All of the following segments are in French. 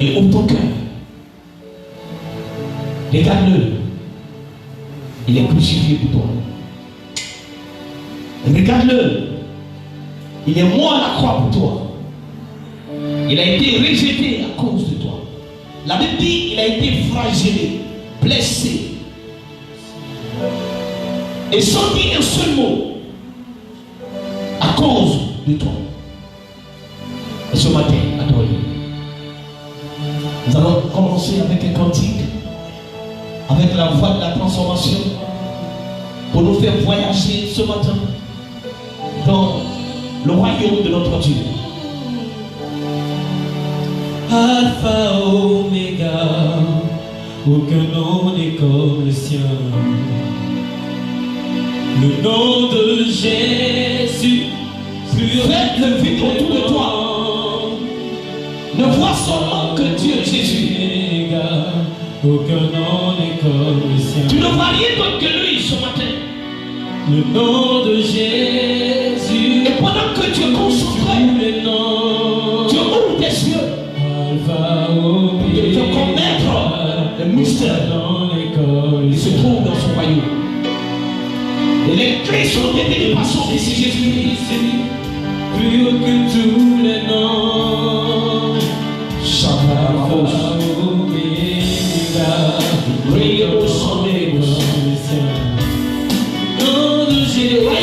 et ouvre ton cœur. Regarde-le. Il est crucifié pour toi. Regarde-le. Il est mort à la croix pour toi. Il a été rejeté à cause de toi. La Bible dit qu'il a été flagellé, blessé. Et sans dire un seul mot, à cause de toi. Et ce matin, adore-le. Nous allons commencer avec un cantique, avec la voix de la transformation, pour nous faire voyager ce matin dans le royaume de notre Dieu. Alpha, Oméga, aucun nom n'est comme le sien. Le nom de Jésus, faites le vide autour de toi. Ne vois seulement que Dieu Jésus. Aucun nom n'est comme le sien. Tu ne vois rien d'autre que lui ce matin. Le nom de Jésus. Et pendant que tu es concentré, tu ouvres tes yeux. Et tu peux connaître le mystère qui se trouve dans son royaume. Et les clés sont des délibérations d'ici Jésus. Plus haut que tous les noms. Alpha, brille au sommet. Nom de Jésus.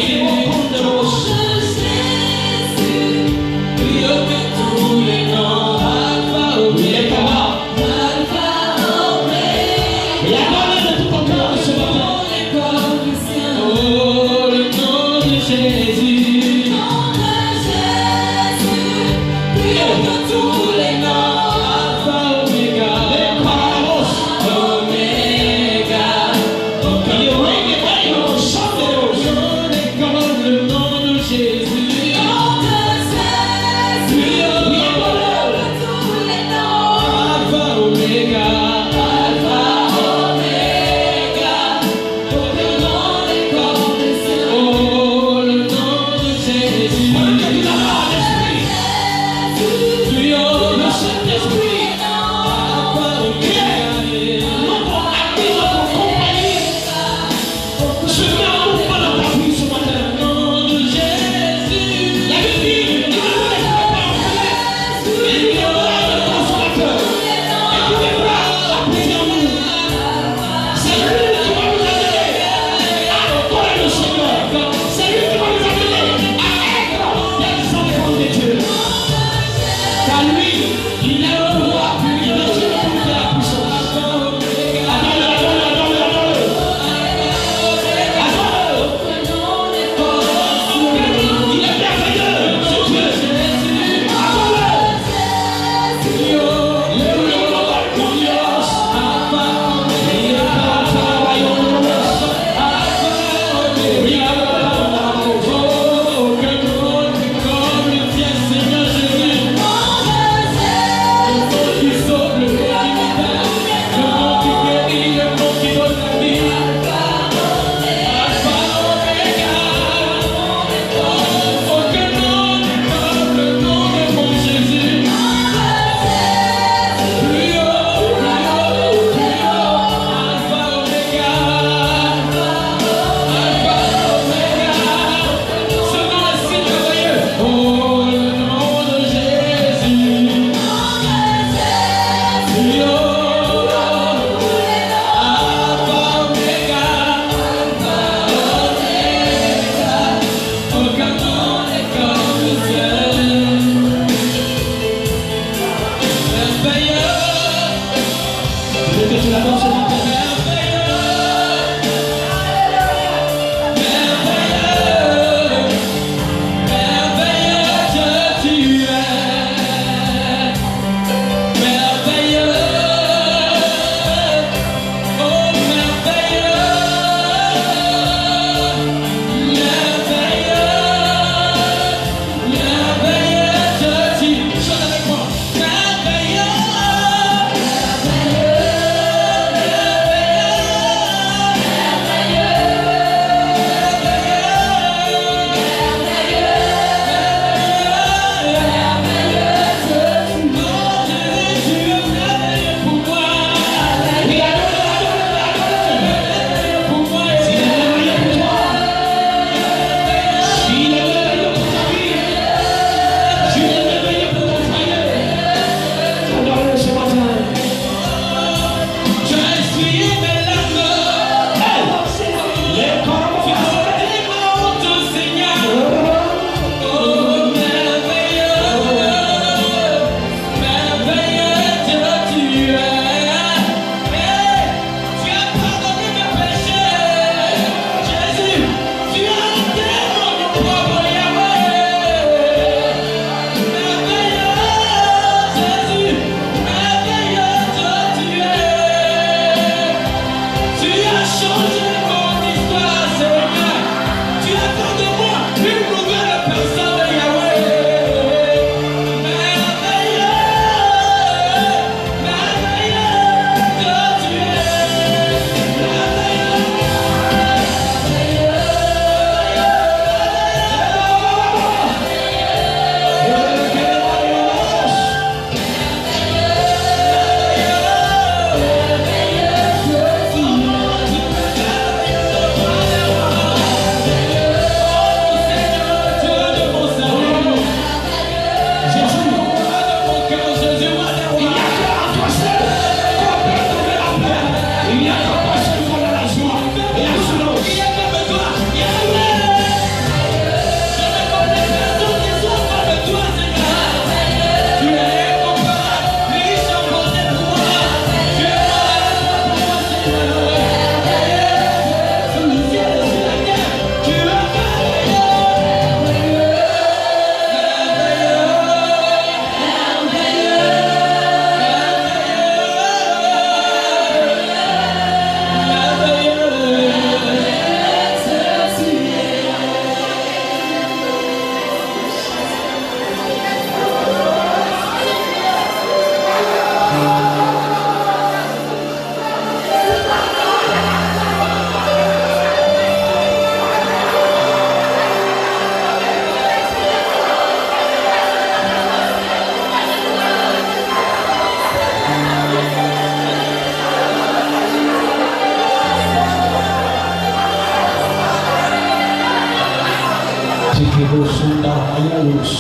Sunda Ayos.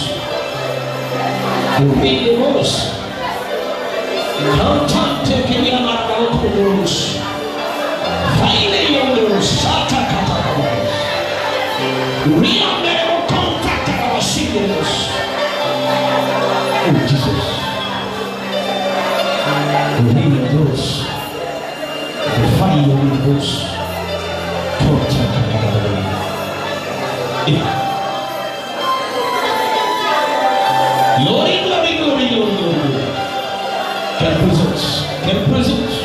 Ubindos. Cantante que me amará todos. Faile yondos. Sata kataros. Riamero contact our singles. Oh Jesus. The Holy Ghost. The fire of the Holy Ghost. Glory, glory, glory, glory, glory. Quelle présence, quelle présence.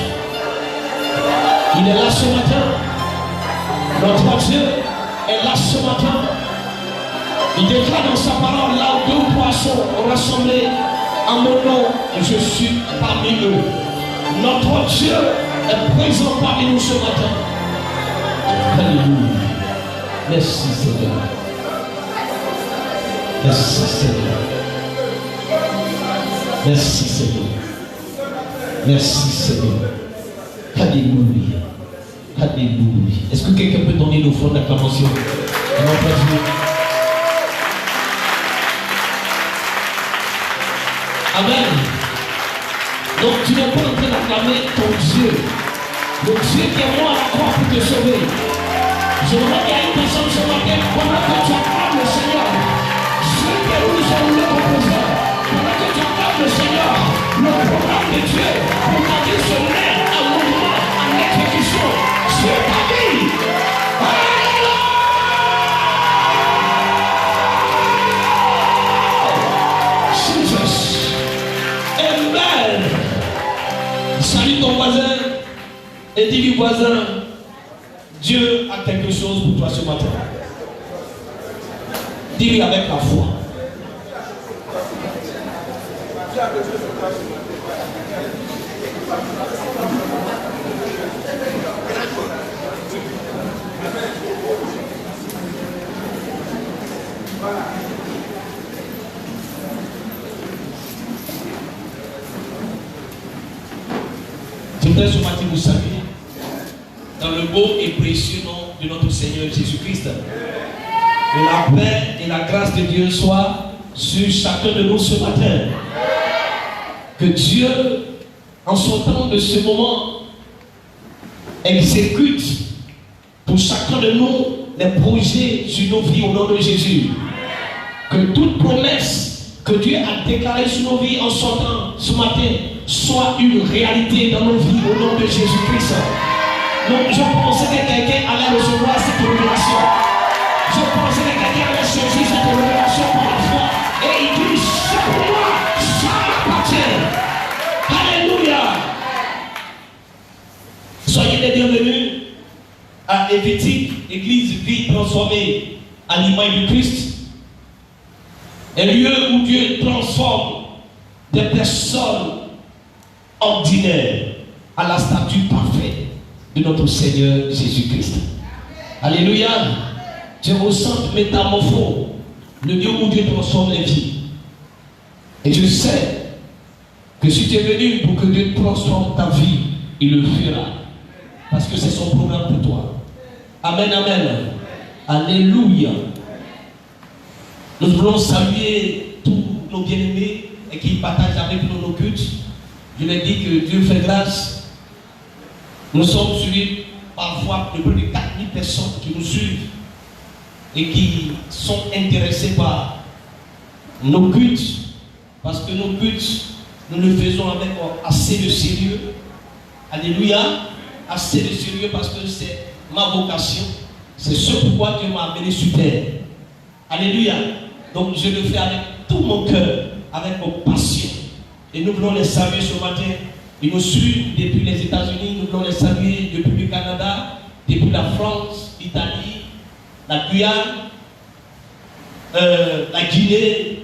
Il est là ce matin. Notre Dieu est là ce matin. Il déclare dans sa parole, là où deux ou trois sont rassemblés en mon nom, et je suis parmi eux. Notre Dieu est présent parmi nous ce matin. Alléluia. Merci Seigneur. Merci Seigneur. Merci Seigneur. Merci Seigneur. Alléluia. Alléluia. Est-ce que quelqu'un peut donner l'offrande d'acclamation à notre Dieu? Amen. Donc tu n'es pas en train d'acclamer ton Dieu. Le Dieu qui est mort à la croix pour te sauver. Je vois qu'il y a une personne ce matin, pendant que tu acclames le Seigneur, ceux qui nous ont le composé, pendant que tu acclames le Seigneur, le programme de Dieu pour ta vie se met en mouvement, en exécution sur ta vie. Alléluia! Jesus. Amen. Salue ton voisin et dis-lui voisin, Dieu a quelque chose pour toi ce matin. Dis-lui avec la foi. Je voudrais ce matin vous saluer dans le beau et précieux nom de notre Seigneur Jésus-Christ. La paix et la grâce de Dieu soient sur chacun de nous ce matin. Que Dieu, en son temps de ce moment, exécute pour chacun de nous les projets sur nos vies au nom de Jésus. Que toute promesse que Dieu a déclarée sur nos vies en son temps ce matin soit une réalité dans nos vies au nom de Jésus-Christ. Donc je pensais que quelqu'un allait recevoir cette révélation. Je pensais que quelqu'un allait saisir cette révélation par la foi. Et il dit, c'est pour moi, ça m'appartient. Alléluia. Soyez les bienvenus à Évétique, Église Vie Transformée à l'image du Christ. Un lieu où Dieu transforme des personnes ordinaires à la statue parfaite de notre Seigneur Jésus-Christ. Alléluia. Dieu ressent métamorphose, le lieu où Dieu transforme les vies. Et je sais que si tu es venu pour que Dieu transforme ta vie, il le fera. Parce que c'est son programme pour toi. Amen, amen. Alléluia. Nous voulons saluer tous nos bien-aimés et qui partagent avec nous nos cultes. Je leur dis que Dieu fait grâce. Nous sommes suivis parfois de plus de 4000 personnes qui nous suivent et qui sont intéressées par nos cultes. Parce que nos cultes, nous le faisons avec assez de sérieux. Alléluia. Assez de sérieux parce que c'est ma vocation. C'est ce pourquoi Dieu m'a amené sur terre. Alléluia. Donc je le fais avec tout mon cœur, avec mon passion. Et nous voulons les saluer ce matin. Ils nous suivent depuis les États-Unis, nous voulons les saluer depuis le Canada, depuis la France, l'Italie, la Guyane, la Guinée,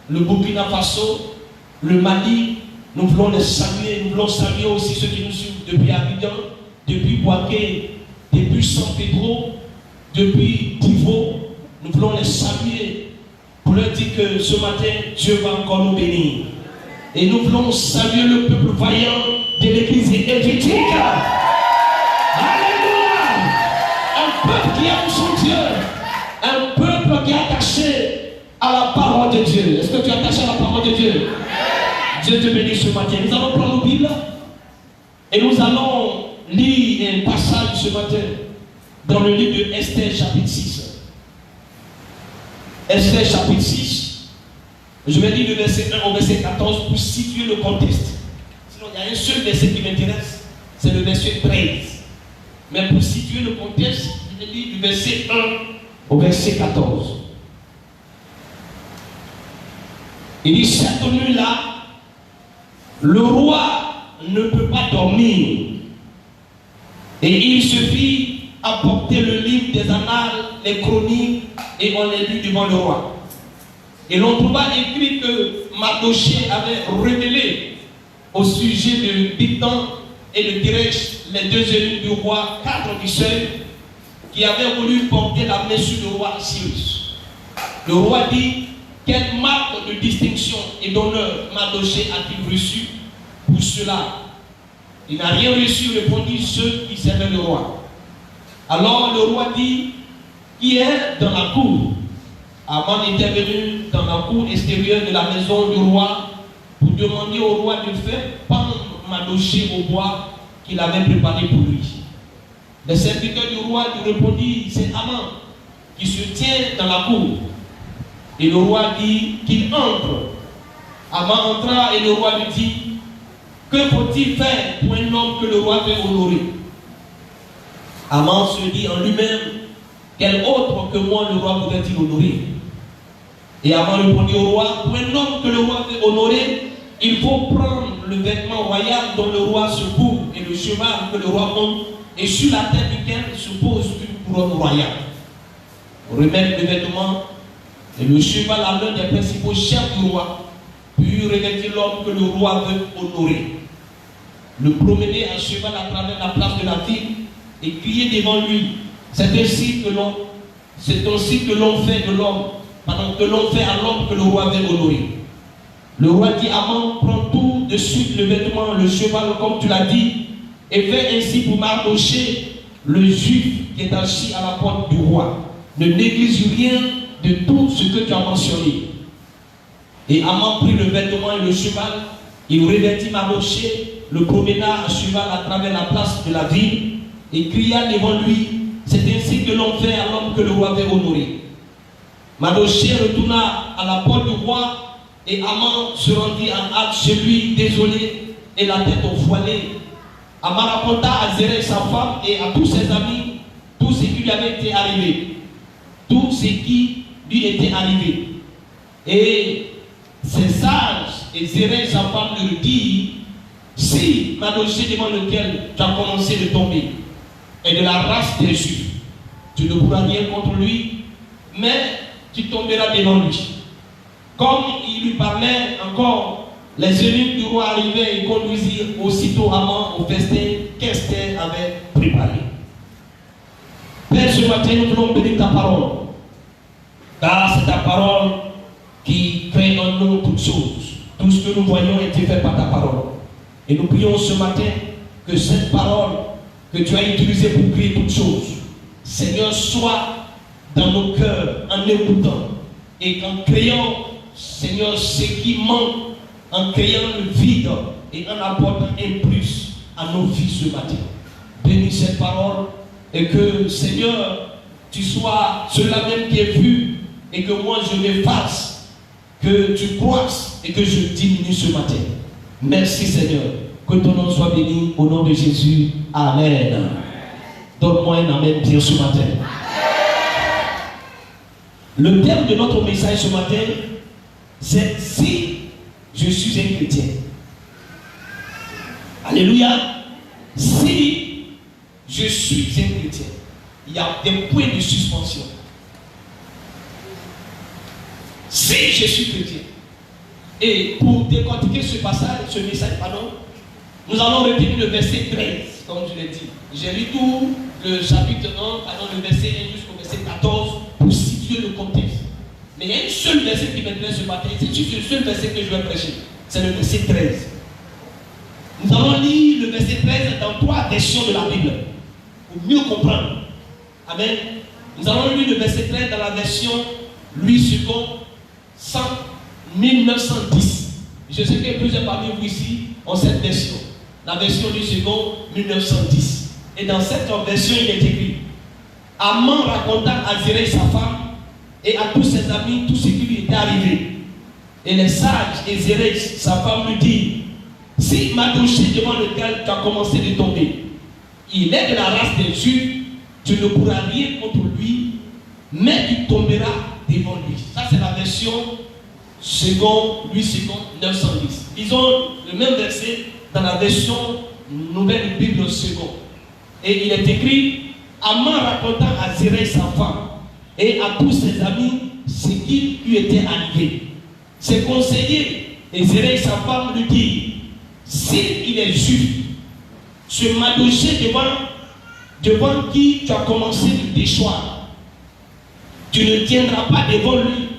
le Burkina Faso, le Mali. Nous voulons les saluer. Nous voulons saluer aussi ceux qui nous suivent depuis Abidjan, depuis Boaké, depuis San Pedro, depuis Pivot. Nous voulons les saluer pour leur dire que ce matin, Dieu va encore nous bénir. Et nous voulons saluer le peuple vaillant de l'église Évétique. Alléluia! Un peuple qui aime son Dieu, un peuple qui est attaché à la parole de Dieu. Est-ce que tu es attaché à la parole de Dieu? Dieu te bénisse ce matin. Nous allons prendre nos Bibles et nous allons lire un passage ce matin dans le livre de Esther chapitre 6. Esther chapitre 6. Je vais lire le verset 1 au verset 14 pour situer le contexte. Sinon, il y a un seul verset qui m'intéresse, c'est le verset 13. Mais pour situer le contexte, je vais lire du verset 1 au verset 14. Il dit, cette nuit-là, le roi ne peut pas dormir. Et il se fit apporter le livre des annales, les chroniques, et on les lut devant le roi. Et l'on trouva écrit que Mardochée avait révélé au sujet de Bigtan et de Teresh, les deux élus du roi, cadres du seuil, qui avaient voulu porter la main sur le roi Cyrus. Le roi dit, quelle marque de distinction et d'honneur Mardochée a-t-il reçu pour cela? Il n'a rien reçu, répondit ceux qui servaient le roi. Alors le roi dit, qui est dans la cour? Aman était venu dans la cour extérieure de la maison du roi pour demander au roi de faire pendre Mardochée au bois qu'il avait préparé pour lui. Le serviteur du roi lui répondit, c'est Aman qui se tient dans la cour. Et le roi dit qu'il entre. Aman entra et le roi lui dit, que faut-il faire pour un homme que le roi veut honorer? Aman se dit en lui-même, quel autre que moi le roi voudrait-il honorer? Et Aman répondit au roi, pour un homme que le roi veut honorer, il faut prendre le vêtement royal dont le roi se couvre et le cheval que le roi monte et sur la tête duquel se pose une couronne royale. Remettre le vêtement et le cheval à l'un des principaux chefs du roi, puis revêtir l'homme que le roi veut honorer. Le promener à cheval à travers la place de la ville et crier devant lui. C'est ainsi que l'on fait de l'homme, que l'on fait à l'homme que le roi veut honorer. Le roi dit, Aman, prends tout de suite le vêtement, le cheval, comme tu l'as dit, et fais ainsi pour Mardochée, le juif qui est assis à la porte du roi. Ne néglige rien de tout ce que tu as mentionné. Et Aman prit le vêtement et le cheval, il revêtit Mardochée, le promena à cheval à travers la place de la ville, et cria devant lui, c'est ainsi que l'on fait à l'homme que le roi veut honorer. Mardochée retourna à la porte du roi, et Aman se rendit en hâte chez lui, désolé, et la tête voilée. Aman raconta à Zéret sa femme et à tous ses amis tout ce qui lui avait été arrivé. Tout ce qui lui était arrivé. Et ses sages et Zéret sa femme lui dirent, si Mardochée devant lequel tu as commencé de tomber est de la race des Juifs, tu ne pourras rien contre lui, mais tu tomberas devant lui. Comme il lui parlait encore, les eunuques du roi arrivaient et conduisirent aussitôt Aman au festin qu'Esther avait préparé. Père, ce matin, nous voulons bénir ta parole, car c'est ta parole qui crée en nous toutes choses. Tout ce que nous voyons a été fait par ta parole. Et nous prions ce matin que cette parole que tu as utilisée pour créer toutes choses, Seigneur, soit dans nos cœurs en écoutant et en créant, Seigneur, ce qui manque, en créant le vide et en apportant un plus à nos vies ce matin. Bénis cette parole et que, Seigneur, tu sois cela même qui est vu et que moi je m'efface, que tu croisses et que je diminue ce matin. Merci Seigneur. Que ton nom soit béni au nom de Jésus. Amen. Donne-moi un amen bien ce matin. Le thème de notre message ce matin, c'est si je suis un chrétien. Alléluia. Si je suis un chrétien, il y a des points de suspension. Si je suis chrétien. Et pour décortiquer ce passage, ce message, pardon, nous allons retenir le verset 13, comme je l'ai dit. J'ai lu tout le chapitre 1, pardon, le verset 1 jusqu'au verset 14, pour situer le contexte. Mais il y a un seul verset qui m'intéresse ce matin, c'est juste le seul verset que je vais prêcher. C'est le verset 13. Nous allons lire le verset 13 dans 3 versions de la Bible, pour mieux comprendre. Amen. Nous allons lire le verset 13 dans la version Louis II, 1910. Je sais que plusieurs parmi vous ici ont cette version. La version du second 1910. Et dans cette version, il est écrit: Amman raconta à Zéreï sa femme et à tous ses amis tout ce qui lui était arrivé. Et les sages et Zéreï sa femme lui dirent: si Mardochée devant lequel tu as commencé de tomber, il est de la race des Juifs, tu ne pourras rien contre lui, mais tu tomberas devant lui. Ça, c'est la version second, Louis II, 910. Ils ont le même verset dans la version Nouvelle Bible second. Et il est écrit: Amman raconta à Zéreï sa femme et à tous ses amis ce qui lui était arrivé. Ses conseillers et Zéreï sa femme lui disent: s'il est juif, ce Mardochée devant qui tu as commencé de déchoir, tu ne tiendras pas devant lui,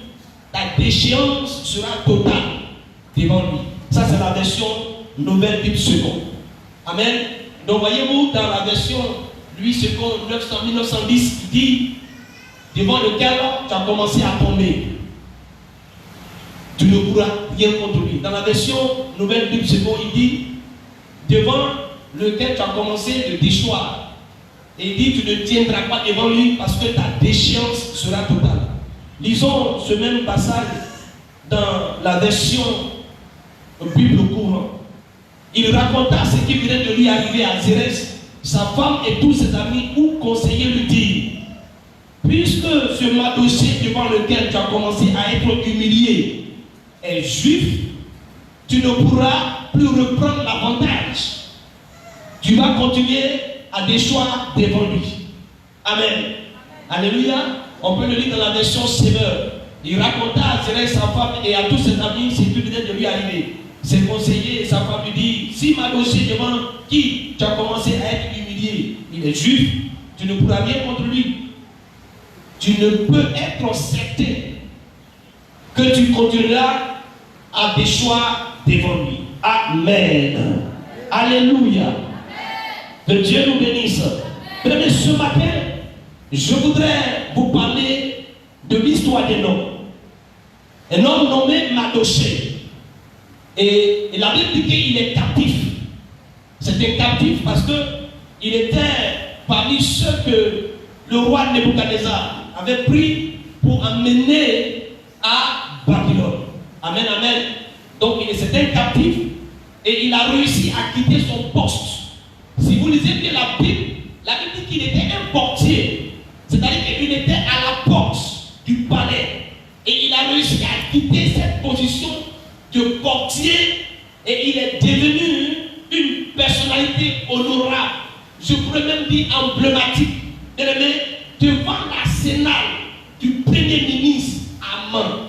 ta déchéance sera totale devant lui. Ça, c'est la version Nouvelle Bible seconde. Amen. Donc, voyez-vous, dans la version Louis II, 1910, il dit: devant lequel tu as commencé à tomber, tu ne pourras rien contre lui. Dans la version Nouvelle Bible seconde, il dit: devant lequel tu as commencé de déchoir. Et il dit: tu ne tiendras pas devant lui parce que ta déchéance sera totale. Lisons ce même passage dans la version Bible courant. Il raconta ce qui venait de lui arriver à Zéreï, sa femme et tous ses amis, ou conseillers lui dirent: puisque ce Mardochée devant lequel tu as commencé à être humilié est juif, tu ne pourras plus reprendre l'avantage. Tu vas continuer à déchoir devant lui. Amen. Alléluia. On peut le lire dans la version Sévère. Il raconta à Zéreï sa femme et à tous ses amis ce qui venait de lui arriver. Ses conseillers et sa femme lui disent: si Mardochée devant qui tu as commencé à être humilié, il est juif, tu ne pourras rien contre lui. Tu ne peux être certain que tu continueras à déchoir devant lui. Amen. Alléluia. Que Dieu nous bénisse. Mais ce matin, je voudrais vous parler de l'histoire d'un homme. Un homme nommé Mardochée. Et la Bible dit qu'il est captif. C'était captif parce qu'il était parmi ceux que le roi Nebuchadnezzar avait pris pour emmener à Babylone. Amen, amen. Donc il était captif et il a réussi à quitter son poste. Si vous lisez bien la Bible dit qu'il était un portier. C'est-à-dire qu'il était à la porte du palais. Et il a réussi à quitter cette position de portier et il est devenu une personnalité honorable. Je pourrais même dire emblématique. Devant l'arsenal du premier ministre Amman.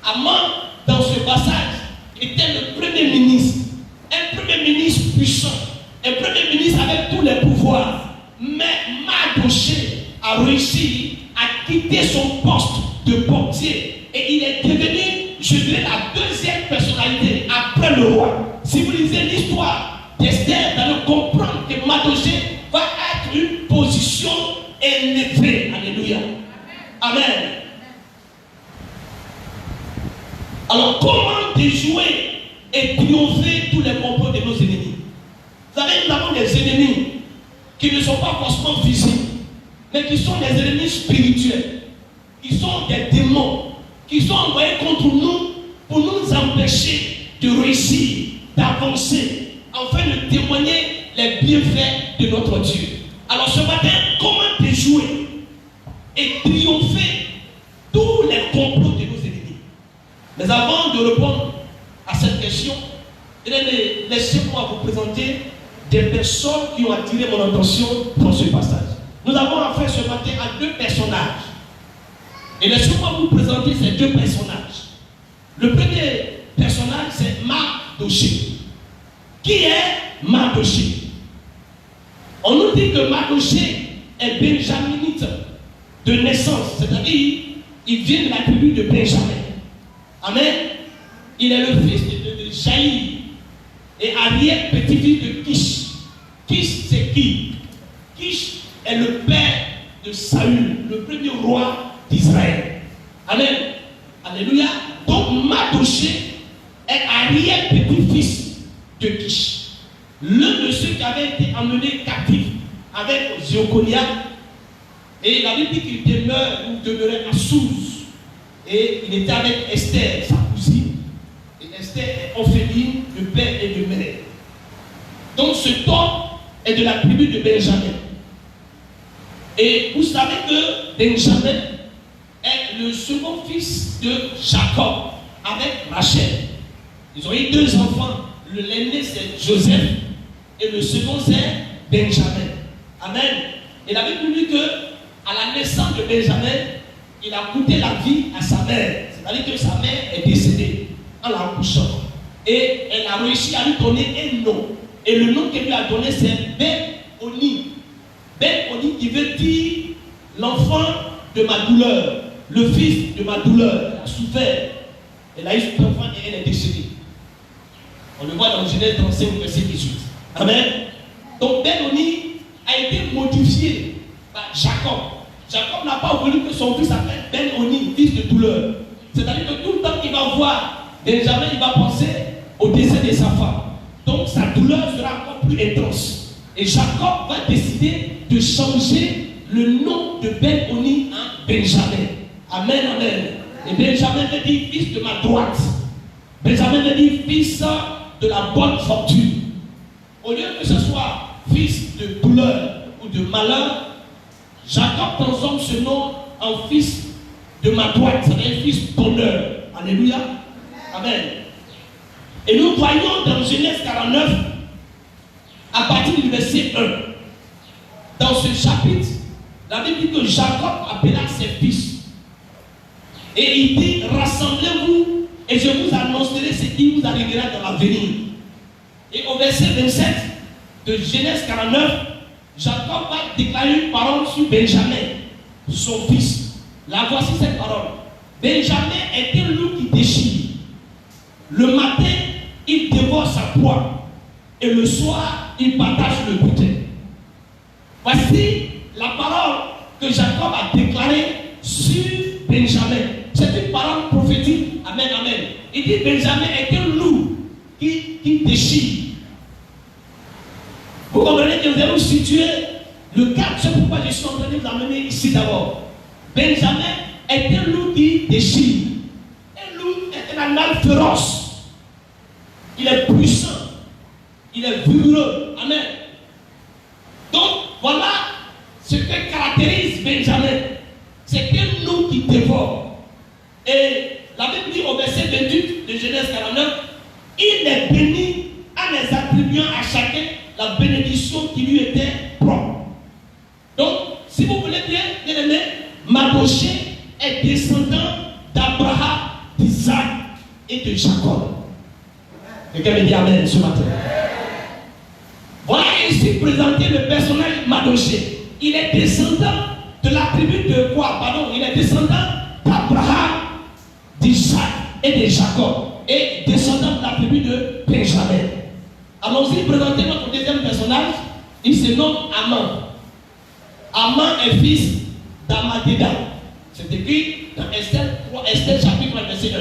Amman, dans ce passage, était le premier ministre. Un premier ministre puissant. Un premier ministre avec tous les pouvoirs. Mais Mardochée a réussi à quitter son poste de portier. Et il est devenu, je dirais, la deuxième personnalité après le roi. Si vous lisez l'histoire d'Esther, vous allez comprendre que Mardochée va être une position élevée. Alléluia. Amen. Alors, comment déjouer et triompher tous les complots de nos ennemis? Vous savez, nous avons des ennemis qui ne sont pas forcément visibles, mais qui sont des ennemis spirituels. Ils sont des démons qui sont envoyés contre nous pour nous empêcher de réussir, d'avancer, afin de témoigner les bienfaits de notre Dieu. Alors ce matin, comment déjouer et triompher tous les complots de nos ennemis? Mais avant de répondre à cette question, laissez-moi vous présenter des personnes qui ont attiré mon attention dans ce passage. Nous avons affaire ce matin à deux personnages. Et laissez-moi vous présenter ces deux personnages. Le premier personnage, c'est Mardochée. Qui est Mardochée? On nous dit que Mardochée est benjaminite de naissance, c'est-à-dire il vient de la tribu de Benjamin. Amen. Il est le fils de Jaïr et arrière petit-fils de Kish. Kish, c'est qui? Kish est le père de Saül, le premier roi d'Israël. Amen. Alléluia. l'un de ceux qui avaient été emmenés captifs avec Jéconia, et la Bible dit qu'il demeurait à Souse, et il était avec Esther, sa cousine, et Esther est orpheline de père et de mère. Donc cet homme est de la tribu de Benjamin. Et vous savez que Benjamin est le second fils de Jacob avec Rachel. Ils ont eu 2 enfants. L'aîné c'est Joseph et le second c'est Benjamin. Amen. Et la Bible dit que à la naissance de Benjamin, il a coûté la vie à sa mère. C'est-à-dire que sa mère est décédée en l'accouchant. Et elle a réussi à lui donner un nom. Et le nom qu'elle lui a donné c'est Ben-Oni. Ben-Oni qui veut dire l'enfant de ma douleur, le fils de ma douleur. Elle a souffert. Elle a eu son enfant et elle est décédée. On le voit dans Genèse 35, verset 18. Amen. Donc Ben-Oni a été modifié par Jacob. Jacob n'a pas voulu que son fils s'appelle Ben-Oni, fils de douleur. C'est-à-dire que tout le temps qu'il va voir Benjamin, il va penser au décès de sa femme. Donc sa douleur sera encore plus intense. Et Jacob va décider de changer le nom de Ben-Oni en Benjamin. Amen, amen. Et Benjamin veut dire fils de ma droite. Benjamin veut dire fils de la bonne fortune. Au lieu que ce soit fils de douleur ou de malheur, Jacob transforme ce nom en fils de ma droite, c'est-à-dire fils d'honneur. Alléluia. Amen. Et nous voyons dans Genèse 49, à partir du verset 1, dans ce chapitre, la Bible dit que Jacob appela ses fils. Et il dit, rassemblez-vous et je vous annoncerai ce qui vous arrivera dans l'avenir. Et au verset 27 de Genèse 49, Jacob va déclarer une parole sur Benjamin, son fils. Là, voici cette parole. Benjamin est un loup qui déchire. Le matin, il dévore sa proie. Et le soir, il partage le butin. Voici la parole que Jacob a déclarée sur Benjamin. C'est une parole prophétique. Amen, amen. Il dit Benjamin est un loup qui déchire. Vous comprenez que vous allez vous situer le cadre. C'est pourquoi je suis en train de vous amener ici d'abord. Benjamin est un loup qui déchire. Un loup est un animal féroce. Il est puissant. Il est vigoureux. Amen. Donc, voilà ce que caractérise Benjamin. C'est un loup qui dévore. Et la Bible dit au verset 28 de Genèse 49, il est béni en les attribuant à chacun la bénédiction qui lui était propre. Donc, si vous voulez bien aimer, Mardoché est descendant d'Abraham, d'Isaac et de Jacob. Quelqu'un me dit Amen ce matin. Voilà ici présenté le personnage Mardoché. Il est descendant de la tribu de quoi? Pardon, il est descendant d'Abraham, d'Isaac et de Jacob. Et descendant de la tribu de Benjamin. Allons-y présenter notre deuxième personnage. Il se nomme Aman. Aman est fils d'Amadéda. C'est écrit dans Esther 3, Esther chapitre 1, verset 1.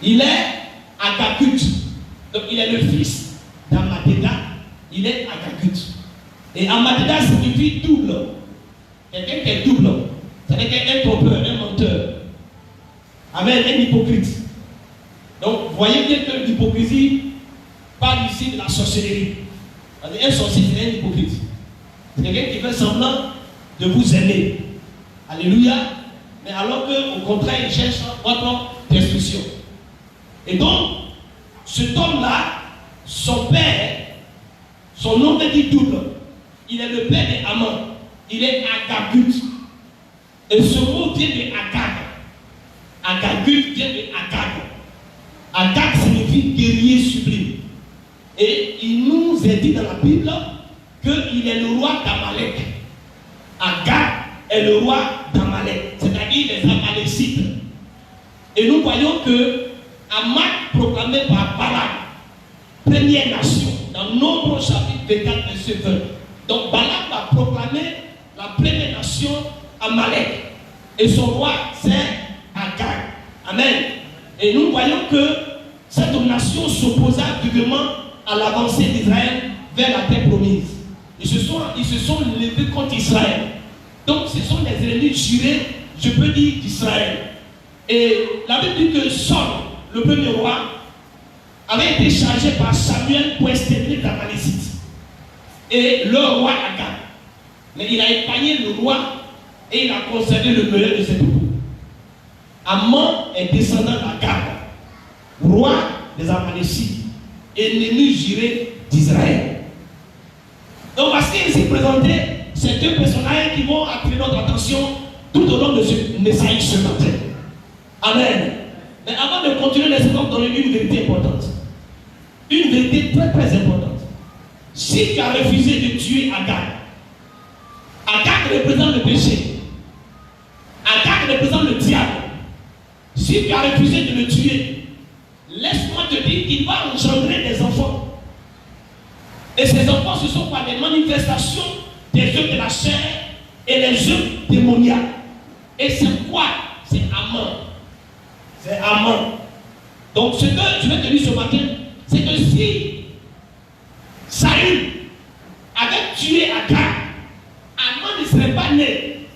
Il est Agagut. Donc il est le fils d'Amadéda. Il est Agagut. Et Amadéda signifie double. Quelqu'un qui est double. C'est-à-dire quelqu'un un trompeur, un menteur. Amen, un hypocrite. Donc vous voyez bien que l'hypocrisie parle ici de la sorcellerie. Un sorcier, c'est un hypocrite. C'est quelqu'un qui fait semblant de vous aimer. Alléluia. Mais alors qu'au contraire, il cherche votre destruction. Et donc, cet homme-là, son père, son nom veut dire double. Il est le père d'Aman. Il est Agagut. Et ce mot vient de Agag. Agagut vient de Agag. Agag signifie guerrier sublime. Et il nous est dit dans la Bible qu'il est le roi d'Amalek. Agag est le roi d'Amalek, c'est-à-dire les Amalécites. Et nous voyons que Amalek proclamé par Balak, première nation, dans Nombre chapitre 24, verset 20. Donc Balak va proclamer la première nation Amalek. Et son roi, c'est Agag. Amen. Et nous voyons que cette nation s'opposa vivement à l'avancée d'Israël vers la terre promise. Ils se sont levés contre Israël. Donc ce sont les ennemis jurés, je peux dire, d'Israël. Et la Bible dit que Saul, le premier roi, avait été chargé par Samuel pour exterminer les Amalécites. Et le roi Agag. Mais il a épargné le roi et il a conservé le meilleur de ses troupes. Amon est descendant d'Agag, roi des Amalécites, ennemi juré d'Israël. Donc voici ici présenté ces deux personnages qui vont attirer notre attention tout au long de ce message ce matin. Amen. Mais avant de continuer, laissez-moi donner une vérité importante. Une vérité très très importante. Si tu as refusé de tuer Agag, Agag représente le péché. Agag représente le diable. Si tu as refusé de le tuer, laisse-moi te dire qu'il va engendrer des enfants. Et ces enfants, ce sont pas des manifestations des œuvres de la chair et les œuvres démoniaques. Et c'est quoi? C'est Amon. C'est Amon. Donc ce que je vais te dire ce matin, c'est que si Saül avait tué Agag, Amon ne serait pas né.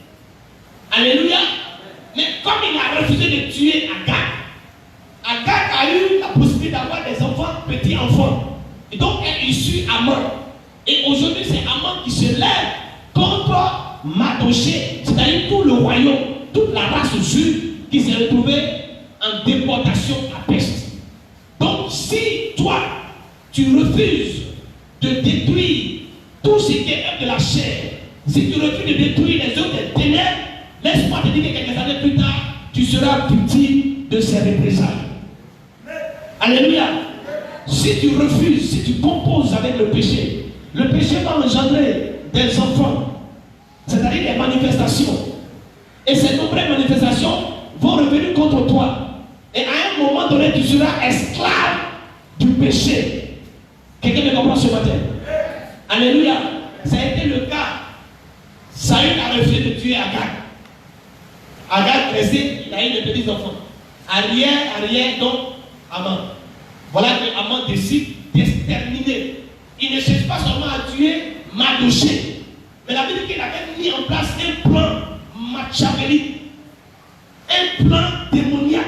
Alléluia. Mais comme il a refusé de tuer Agag, Agag a eu la possibilité d'avoir des enfants, petits enfants. Et donc elle est issue Amon. Et aujourd'hui c'est Amon qui se lève contre Mardochée, c'est-à-dire tout le royaume, toute la race juive qui s'est retrouvée en déportation à Pest. Donc si toi tu refuses de détruire tout ce qui est œuvre de la chair, si tu refuses de détruire les œuvres des ténèbres, laisse-moi te dire que quelques années plus tard, tu seras victime de ces représailles. Alléluia. Si tu refuses, si tu composes avec le péché va engendrer des enfants, c'est-à-dire des manifestations. Et ces nombreuses manifestations vont revenir contre toi. Et à un moment donné, tu seras esclave du péché. Quelqu'un me comprend ce matin? Alléluia. Ça a été le cas. Saül a refusé de tuer Agag. Agag resté, il a eu des petits enfants. Arrière, donc, Amon. Voilà que Amon décide d'exterminer. Il ne cherche pas seulement à tuer Mardochée, mais la Bible dit qu'il avait mis en place un plan machiavélique, un plan démoniaque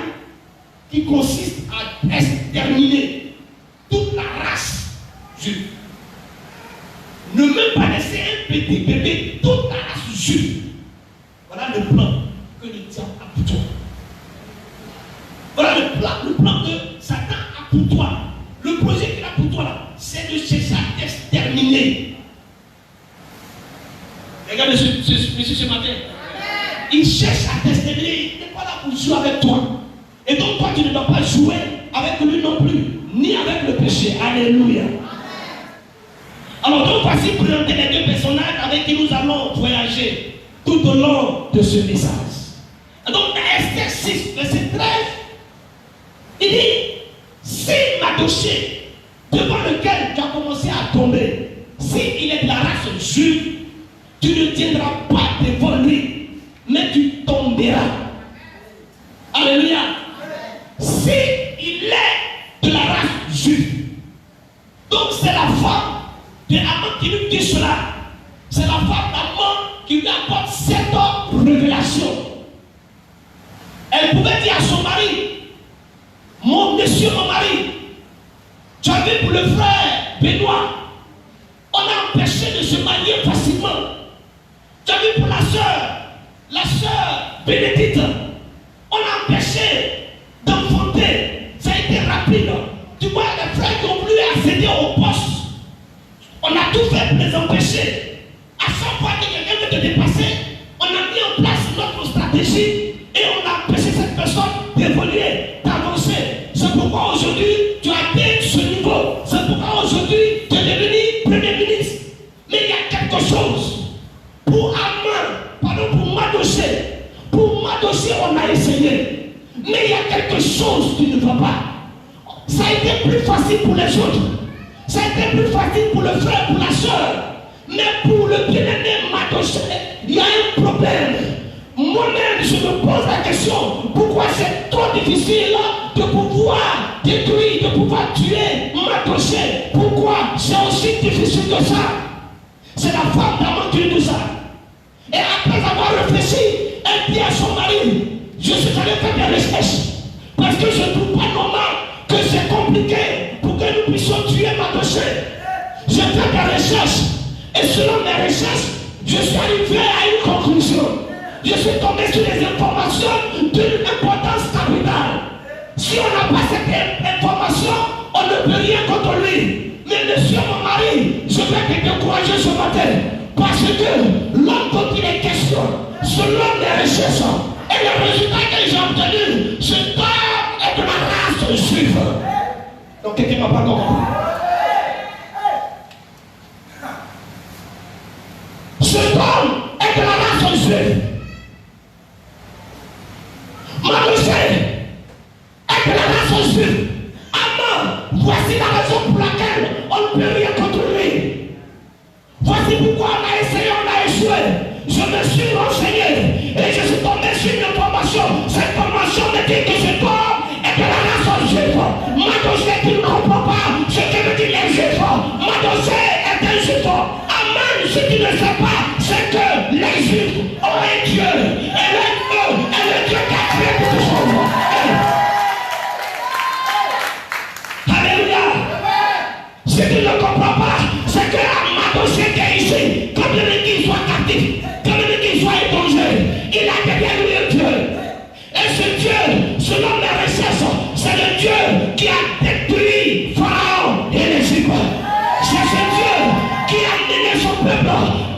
qui consiste à exterminer toute la race juive. Ne même pas laisser un petit bébé, toute la race juive. Voilà le plan que le diable a pour toi. Voilà le plan que Satan a pour toi. Le projet qu'il a pour toi là, c'est de chercher à t'exterminer. Regarde monsieur ce matin. Il cherche à t'exterminer. Il n'est pas là pour jouer avec toi. Et donc toi tu ne dois pas jouer avec lui non plus, ni avec le péché. Alléluia. Alors donc voici présenter les deux personnages avec qui nous allons voyager tout au long de ce message. Et donc dans Esther 6, verset 13, il dit, si Mardochée, devant lequel tu as commencé à tomber, s'il est de la race juive, tu ne tiendras pas devant lui, mais tu tomberas. Alléluia. Si il est de la race juive, donc c'est la femme de Amon qui lui dit cela. C'est la femme d'Amon qui lui apporte cette révélation. Elle pouvait dire à son mari, mon mari, tu as vu pour le frère Benoît, on a empêché de se marier facilement. Tu as vu pour la sœur Bénédicte, on a empêché d'enfanter. Ça a été rapide. Tu vois les frères qui ont voulu accéder au poste. On a tout fait pour les empêcher. À chaque fois que quelqu'un veut te dépasser, on a mis en place notre stratégie et on a empêché cette personne d'évoluer, d'avancer. C'est pourquoi aujourd'hui tu as atteint ce niveau. C'est pourquoi aujourd'hui tu es devenu Premier ministre. Mais il y a quelque chose. Pour Mardochée. Pour Mardochée, on a essayé. Mais il y a quelque chose qui ne va pas. Ça a été plus facile pour les autres. Ça a été plus facile pour le frère, pour la soeur. Mais pour le bien-aimé Mardochée, il y a un problème. Moi-même, je me pose la question, pourquoi c'est trop difficile de pouvoir détruire, de pouvoir tuer, m'accrocher? Pourquoi c'est aussi difficile que ça? C'est la femme d'Amon qui dit ça. Et après avoir réfléchi, elle dit à son mari, je suis allé faire des recherches. Parce que je ne trouve pas normal que c'est compliqué pour que nous puissions tuer Mardochée. J'ai fait des recherches. Et selon mes recherches, je suis arrivé à une conclusion. Je suis tombé sur des informations d'une importance capitale. Si on n'a pas cette information, on ne peut rien contre lui. Mais monsieur mon mari, je vais te décourager ce matin. Parce que l'homme dont il est question, selon mes recherches, et le résultat que j'ai obtenu, cet homme est de la race juive. Donc quelqu'un ne m'a pas compris. Cet homme est de la race juive. Mardochée est de la race juive. Amon, voici la raison pour laquelle on ne peut rien contre lui. Voici pourquoi on a essayé, on a échoué. Je me suis renseigné et je suis tombé sur une information. Cette information me dit que cet homme est de la race juive. Mardochée qui ne comprend pas ce que me dit les juifs. Mardochée est un juif. Amon, ce qu'il ne sait pas, c'est que les juifs ont un Dieu. Et le Dieu qui a créé toutes choses. Alléluia. Ce qu'il ne comprend pas, c'est que Mardochée qui est ici, comme le dit qu'il soit captif, comme le dit qu'il soit étranger, il a derrière lui un Dieu. Et ce Dieu, selon mes recherches, c'est le Dieu qui a détruit Pharaon et l'Égypte. C'est ce Dieu qui a mené son peuple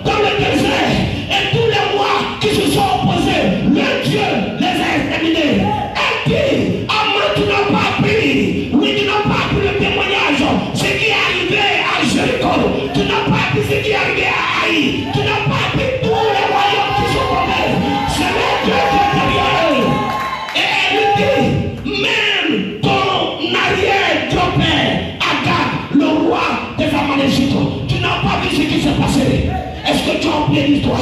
dans le désert. Et tous les rois qui se sont opposés, le Dieu les a exterminés. Et puis, Amon, tu n'as pas appris. Oui, tu n'as pas appris le témoignage. Ce qui est arrivé à Jéricho. Tu n'as pas appris ce qui est arrivé à Haï. Tu n'as pas appris tous les royaumes qui sont tombés. C'est le Dieu qui est derrière eux. Et elle lui dit, même ton arrière-grand-père, Agag, le roi des Amalécites, tu n'as pas vu ce qui s'est passé. Est-ce que tu as oublié l'histoire?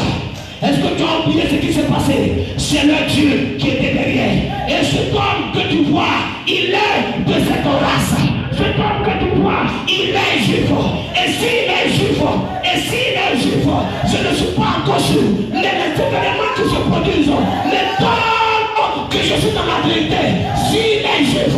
Est-ce que tu as oublié ce qui s'est passé? C'est le Dieu qui était derrière. Et cet homme que tu vois, il est de cette race. Cet homme que tu vois, il est juif. Et s'il est juif, je ne suis pas encore sûr. Mais les événements qui se produisent, les temps que je suis dans la vérité, s'il est juif,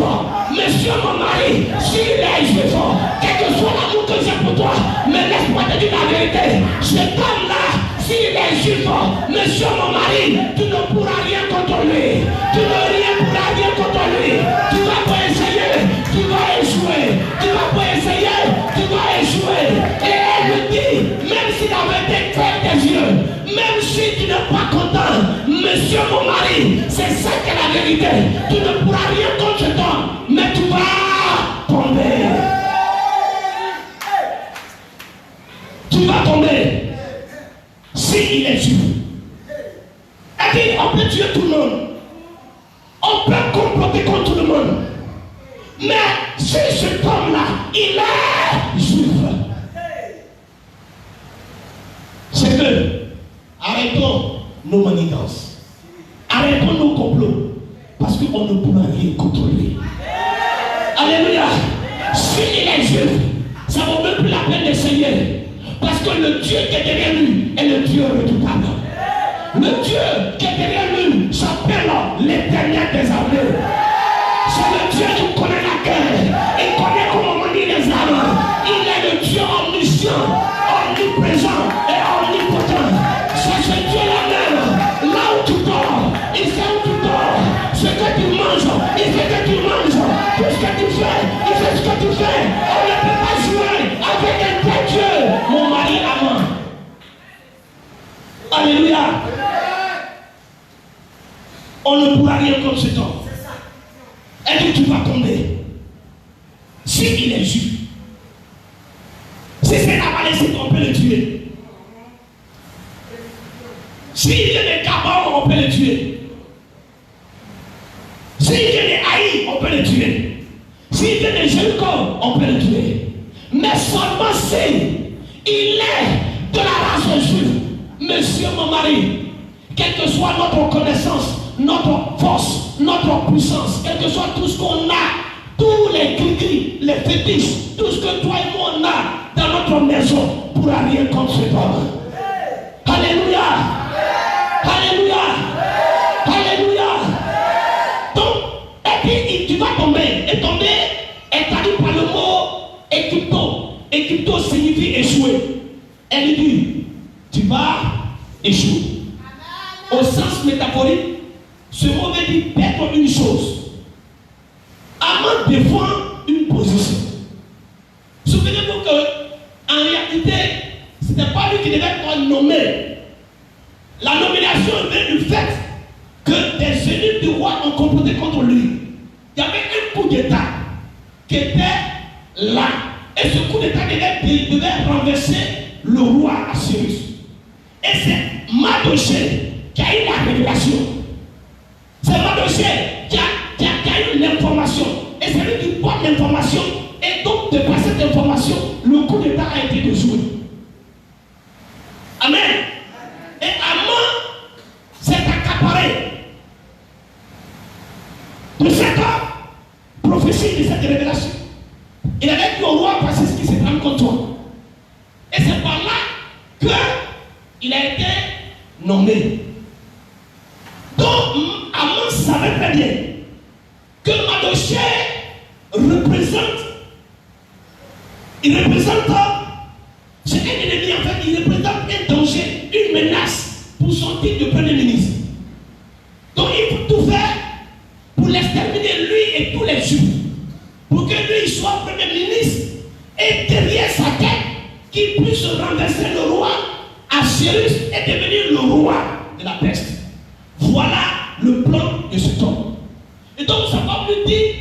monsieur mon mari, s'il est juif, quel que soit l'amour que j'ai pour toi, mais laisse-moi te dire la vérité. Cet homme-là, s'il est juif, monsieur mon mari, tu ne pourras rien contre lui. Tu ne pourras rien contre lui. Tu vas pas essayer, tu vas échouer. Tu vas pas essayer, tu vas échouer. Et elle me dit, même s'il avait des têtes des yeux, même si tu n'es pas content, monsieur mon mari, c'est ça qui est la vérité. Tu ne pourras rien contre cet homme, mais tu vas tomber. Tu vas tomber. S'il est juif. Elle dit, on peut tuer tout le monde. On peut comploter contre tout le monde. Mais si cet homme-là, il est juif, c'est que arrêtons nos manigances. Arrêtons nos complots. Parce qu'on ne pourra rien contre lui. Alléluia. S'il est juif, ça vaut même plus la peine d'essayer. Parce que le Dieu qui est derrière lui est le Dieu redoutable. Le Dieu qui est derrière lui s'appelle l'Éternel des armées. C'est le Dieu qui connaît la guerre. Il connaît comment manier les armes. Il est le Dieu omniscient, omniprésent et omnipotent. C'est ce Dieu-là même. Là où tu dors, il sait où tu dors. Ce que tu manges, il sait que tu manges. Tout ce que tu fais, il sait ce que tu fais. On ne peut pas jouer avec un tel Dieu. Mon mari Amon. Alléluia. On ne pourra rien contre cet homme. Elle dit, tu vas tomber. S'il est juif. Si c'est la Amalécite, on peut le tuer. S'il vient de Gabon, on peut le tuer. S'il vient de Haï, on peut le tuer. S'il vient de Jéricho, on peut le tuer. Mais seulement si il est de la race juive, monsieur mon mari, quelle que soit notre connaissance, notre force, notre puissance, quel que soit tout ce qu'on a, tous les gris, les fétiches, tout ce que toi et moi on a dans notre maison pourra rien contre cet homme. Alléluia. Alléluia. Alléluia. Donc, et puis tu vas tomber. Et tomber est traduit par le mot Égypto. Égypto signifie échouer. Elle dit, tu vas échouer. Au sens métaphorique, ce mot veut dire perdre une chose. Avant de défendre une position. Souvenez-vous que, en réalité, ce n'était pas lui qui devait être nommé. La nomination vient du fait que des ennemis du roi ont comploté contre lui. Il y avait un coup d'État qui était là. Et ce coup d'État devait renverser le roi Assyrus. Et c'est Mardochée qui a eu la révélation. C'est Mardochée qui a eu l'information. Et c'est lui qui porte l'information. Et donc, de par cette information, le coup d'État a été déjoué. Amen. Et Haman s'est accaparé de cette prophétie, de cette révélation. Il avait dit au roi, voici ce qui s'est passé contre toi. Et c'est par là qu'il a été nommé. Donc, Haman savait très bien que Mardochée représente c'est un ennemi, en fait, il représente un danger, une menace pour son titre de premier ministre. Donc il faut tout faire pour l'exterminer, lui et tous les Juifs, pour que lui soit premier ministre et derrière sa tête, qu'il puisse renverser le roi Assyrus et devenir le roi de la peste. Voilà le plan de cet homme. Et donc ça va lui dire,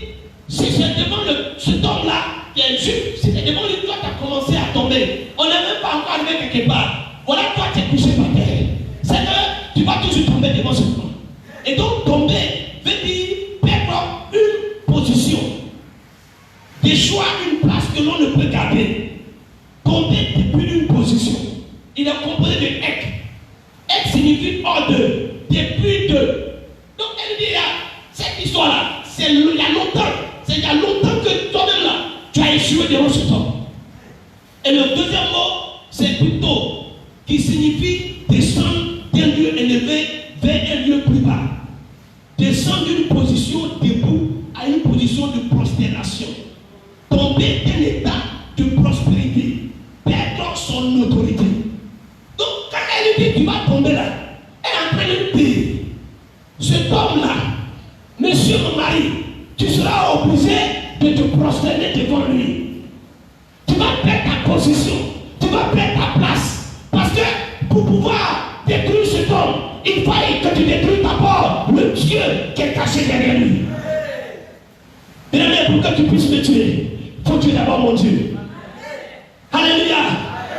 si c'est devant cet homme-là, qui est juif, si c'est devant lui, toi tu as commencé à tomber. On n'est même pas encore arrivé quelque part. Voilà, toi tu es couché par terre. C'est que tu vas toujours tomber devant ce homme. Et donc tomber veut dire perdre une position. Déchoir une place que l'on ne peut garder. Tomber depuis une position. Il est composé de ek. Ek signifie hors de, depuis de. Donc elle dit là, cette histoire-là, c'est il y a longtemps. C'est il y a longtemps que toi-même là, tu as échoué devant cet homme. Et le deuxième mot, c'est plutôt qui signifie descendre d'un lieu élevé vers un lieu plus bas. Descendre d'une position debout à une position de prosternation. Tomber d'un état de prospérité. Perdre son autorité. Donc quand elle dit tu vas tomber là, elle est en train de dire, cet homme-là, monsieur mon mari, tu seras obligé de te prosterner devant lui. Tu vas perdre ta position, tu vas perdre ta place. Parce que pour pouvoir détruire cet homme, il fallait que tu détruises d'abord le Dieu qui est caché derrière lui. Bien-aimé, pour que tu puisses me tuer, il faut tuer d'abord mon Dieu. Alléluia.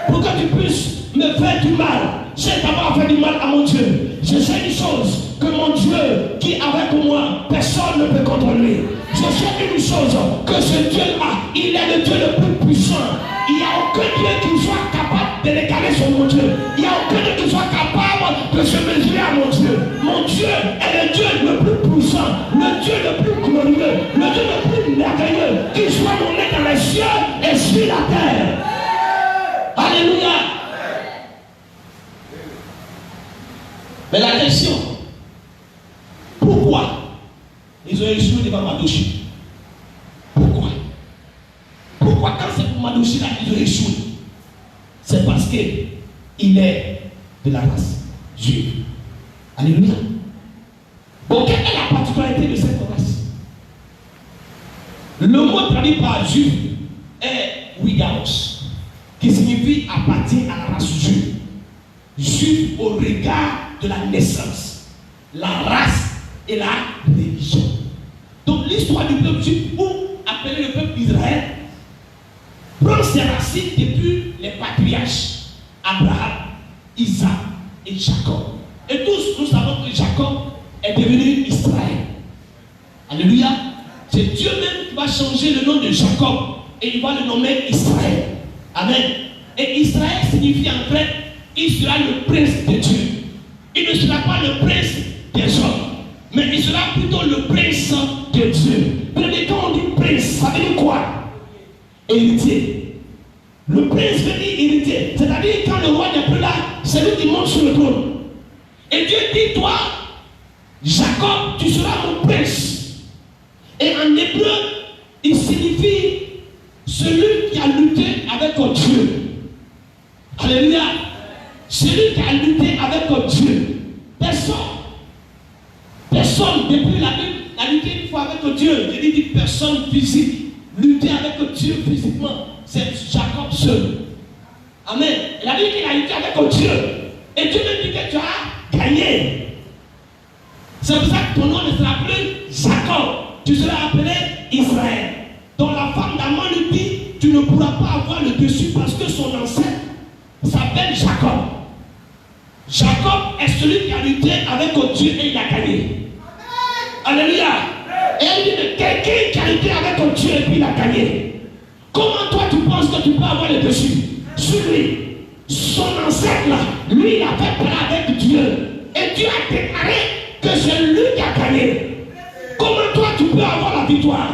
Pour que tu puisses me faire du mal, j'ai d'abord fait du mal à mon Dieu. Je sais une chose, que mon Dieu qui est avec moi, personne ne peut contre lui. Je sais une chose, que ce Dieu-là, il est le Dieu le plus puissant. Il n'y a aucun Dieu qui soit capable de l'égaler sur mon Dieu. Il n'y a aucun Dieu qui soit capable de se mesurer à mon Dieu. Mon Dieu est le Dieu le plus puissant, le Dieu le plus glorieux, le Dieu le plus merveilleux, qui soit monté dans les cieux et sur la terre. Alléluia. Mais la question, pourquoi ils ont échoué devant Mardochée? Pourquoi quand c'est pour Mardochée là qu'ils ont échoué? C'est parce qu'il est de la race juive. Alléluia. Donc quelle est la particularité de cette race? Le mot traduit par juif est Wigaos, qui signifie appartient à la race juive. Juif au regard de la naissance, la race et la religion. Donc l'histoire du peuple juif, ou appelé le peuple d'Israël, prend ses racines depuis les patriarches Abraham, Isaac et Jacob. Et tous nous savons que Jacob est devenu Israël. Alléluia. C'est Dieu même qui va changer le nom de Jacob et il va le nommer Israël. Amen. Et Israël signifie en grec, il sera le prince de Dieu. il ne sera pas le prince des hommes, mais il sera plutôt le prince de Dieu. Mais quand on dit prince, ça veut dire quoi? Héritier. Le prince veut dire héritier. C'est-à-dire quand le roi n'est plus là, c'est lui qui monte sur le trône. Et Dieu dit, toi, Jacob, tu seras mon prince. Et en hébreu, il signifie celui qui a lutté avec Dieu. Alléluia. Celui qui a lutté avec Dieu. Personne, depuis la Bible, a lutté une fois avec Dieu. Je dis personne physique. Lutter avec Dieu physiquement, c'est Jacob seul. Amen. Il a dit qu'il a lutté avec Dieu. Et Dieu me dit que tu as gagné. C'est pour ça que ton nom ne sera plus Jacob. Tu seras appelé Israël. Donc la femme d'Amon lui dit, tu ne pourras pas avoir le dessus parce que son ancêtre s'appelle Jacob. Jacob est celui qui a lutté avec Dieu et il a gagné. Alléluia. Et elle dit, mais quelqu'un qui a lutté avec Dieu et puis il a gagné. Comment toi tu penses que tu peux avoir le dessus sur lui? Son ancêtre là, lui il a fait parler avec Dieu. Et Dieu a déclaré que c'est lui qui a gagné. Comment toi tu peux avoir la victoire?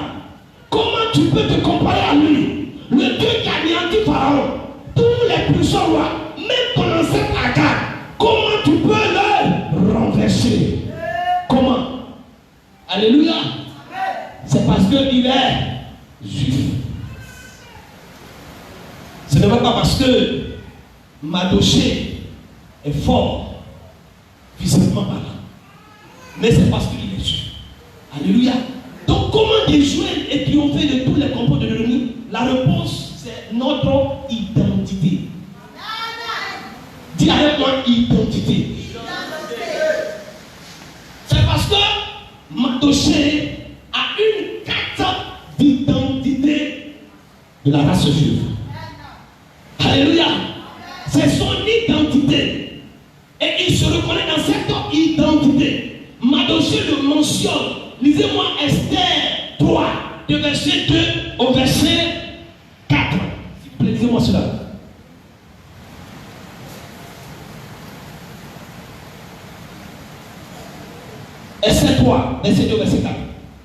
Comment tu peux te comparer à lui? Le Dieu qui a anéanti Pharaon, tous les puissants rois, même ton ancêtre Agag, comment tu peux le renverser? Comment? Alléluia. C'est parce qu'il est juif. Ce n'est pas parce que Madoché est fort physiquement parlant, mais c'est parce qu'il est juif. Alléluia. Donc comment déjouer et triompher de tous les complots de l'ennemi? La réponse, c'est notre identité. Dis avec moi, identité. C'est parce que Madoché a une carte d'identité de la race juive. Alléluia. C'est son identité. Et il se reconnaît dans cette identité. Madoché le mentionne. Lisez-moi Esther 3, de verset 2 au verset 4. S'il vous plaît, lisez-moi cela. Esther 3, verset 2, verset 4.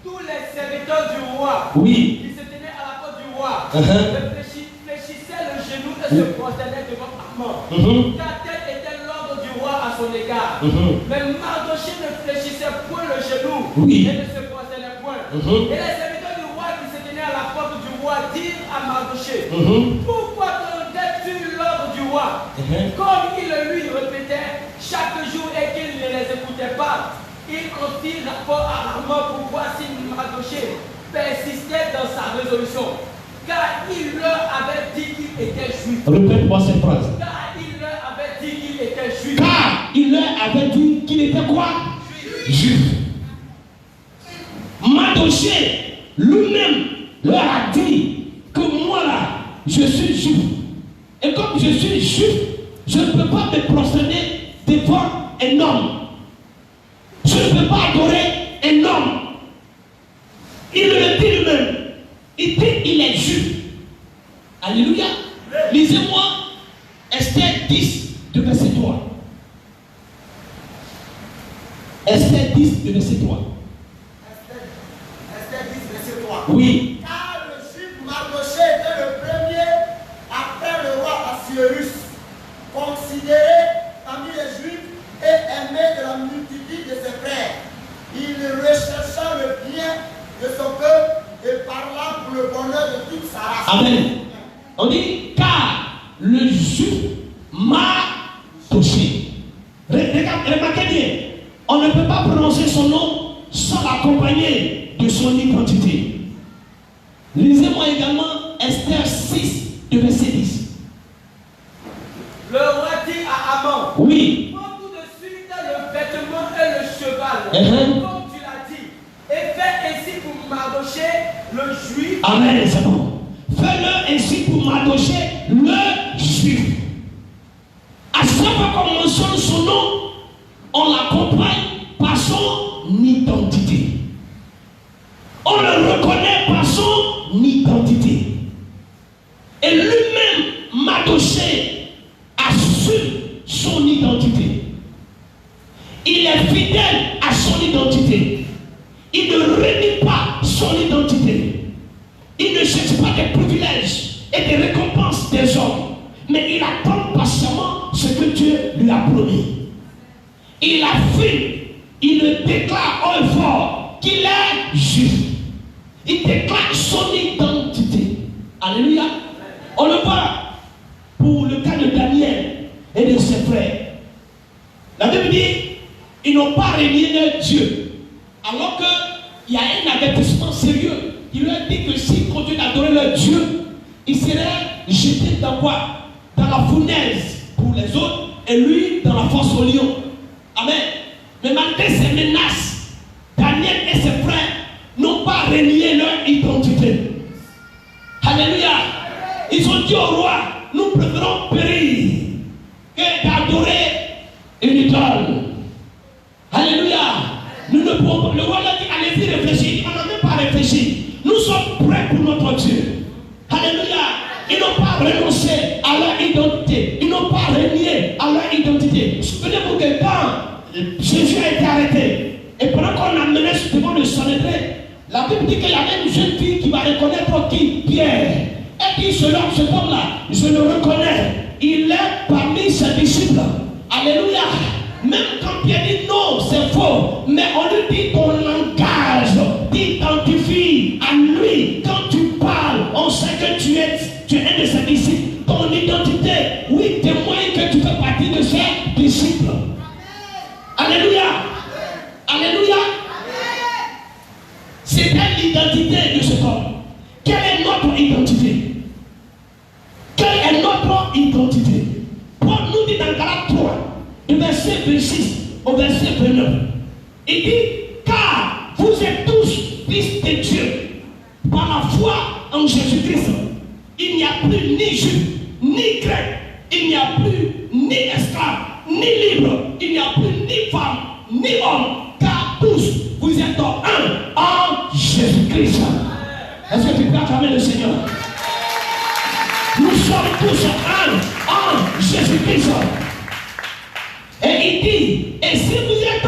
Tous les serviteurs du roi, Oui. qui se tenaient à la porte du roi, fléchissaient le genou et se prosternaient devant Amon. Car tel était l'ordre du roi à son égard. Mais Mardoché ne fléchissait point le genou et ne se prosternait point. Et les serviteurs du roi qui se tenaient à la porte du roi dirent à Mardoché, pourquoi tonnais-tu l'ordre du roi? Comme il le lui répétait chaque jour et qu'il ne les écoutait pas, il en fit rapport à Amon pour voir si Mardoché persistait dans sa résolution. Car il leur avait dit qu'il était juif. Répète-moi cette phrase. Car il leur avait dit qu'il était juif. Car il leur avait dit qu'il était quoi? Juif. Mardoché lui-même leur a dit que moi là, je suis juif. Et comme je suis juif, je ne peux pas me prosterner devant un homme. Je ne peux pas adorer un homme. Il le dit lui-même. Il dit qu'il est juif. Alléluia. Lisez-moi Esther 10 de verset 3. Esther 10 de verset 3. Esther 10 verset 3. Oui. Car le juif Mardoché était le premier après le roi Assuérus, considéré parmi les juifs et aimé de la multitude de ses frères. Il rechercha le bien de son peuple et parla pour le bonheur de toute sa race. Amen. On dit car le juif m'a touché. Remarquez bien, on ne peut pas prononcer son nom sans l'accompagner de son identité. Lisez-moi également Esther 6 de verset 10. Le roi dit à Amon, Oui. prends tout de suite le vêtement et le cheval, comme tu l'as dit, et fais ainsi pour Mardoché, le juif. Amen, c'est bon. Fais-le ainsi pour Mardoché, le juif. À chaque fois qu'on mentionne son nom, on l'accompagne par son identité. On le reconnaît par son identité. Et lui-même, Mardoché, assume son identité. Il est fidèle à son identité. Il ne renie pas son identité. Il ne cherche pas des privilèges et des récompenses des hommes. Mais il attend patiemment ce que Dieu lui a promis. Il affirme, il le déclare haut et fort qu'il est juif. Il déclare son identité. Alléluia. On le voit pour le cas de Daniel et de ses frères. La Bible dit, ils n'ont pas renié leur Dieu. Alors qu'il y a un avertissement sérieux. Il leur dit que s'ils continuent d'adorer leur Dieu, ils seraient jetés dans quoi? Dans la fournaise pour les autres et lui dans la fosse au lion. Amen. Mais malgré ces menaces, Daniel et ses frères n'ont pas renié leur identité. Alléluia. Ils ont dit au roi, nous préférons périr que d'adorer une idole. Alléluia. Nous ne pouvons pas. Le roi leur dit, allez-y réfléchir. On n'a même pas réfléchi. Nous sommes prêts pour notre Dieu. Alléluia. Ils n'ont pas renoncé à leur identité. Ils n'ont pas renié à leur identité. Souvenez-vous que quand Jésus a été arrêté, et pendant qu'on l'amenait devant le Sanhédrin, la Bible dit qu'il y avait une jeune fille qui va reconnaître qui? Pierre. Elle dit, cet homme-là, je le reconnais. Il est parmi ses disciples. Alléluia. Même quand Pierre dit non, c'est faux. Mais on lui dit ton langage t'identifie à lui. Quand tu parles, on sait que tu es un de ses disciples. Ton identité, oui, témoigne que tu fais partie de ses disciples. Alléluia. Alléluia. C'était l'identité de cet homme. Quelle est notre identité? Quelle est notre identité? Paul nous dit dans Galates 3, du verset 26 au verset 29. Il dit, car vous êtes tous fils de Dieu par la foi en Jésus-Christ. Il n'y a plus ni juif, ni grec, il n'y a plus ni esclave, ni libre, il n'y a plus ni femme, ni homme, car tous vous êtes un en Jésus-Christ. Est-ce que tu peux acclamer le Seigneur? Nous sommes tous un en Jésus-Christ. Et il dit, et si vous êtes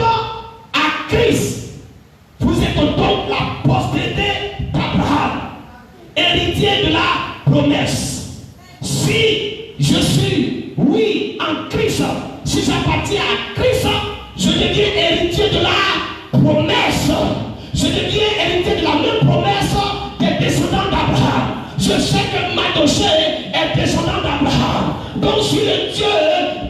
à Christ, vous êtes donc la postérité d'Abraham, héritier de la promesse. Si je suis, oui, en Christ, si j'appartiens à Christ, je deviens héritier de la promesse. Je deviens héritier de la même promesse des descendants d'Abraham. Je sais que Madoché est descendant d'Abraham. Donc si le Dieu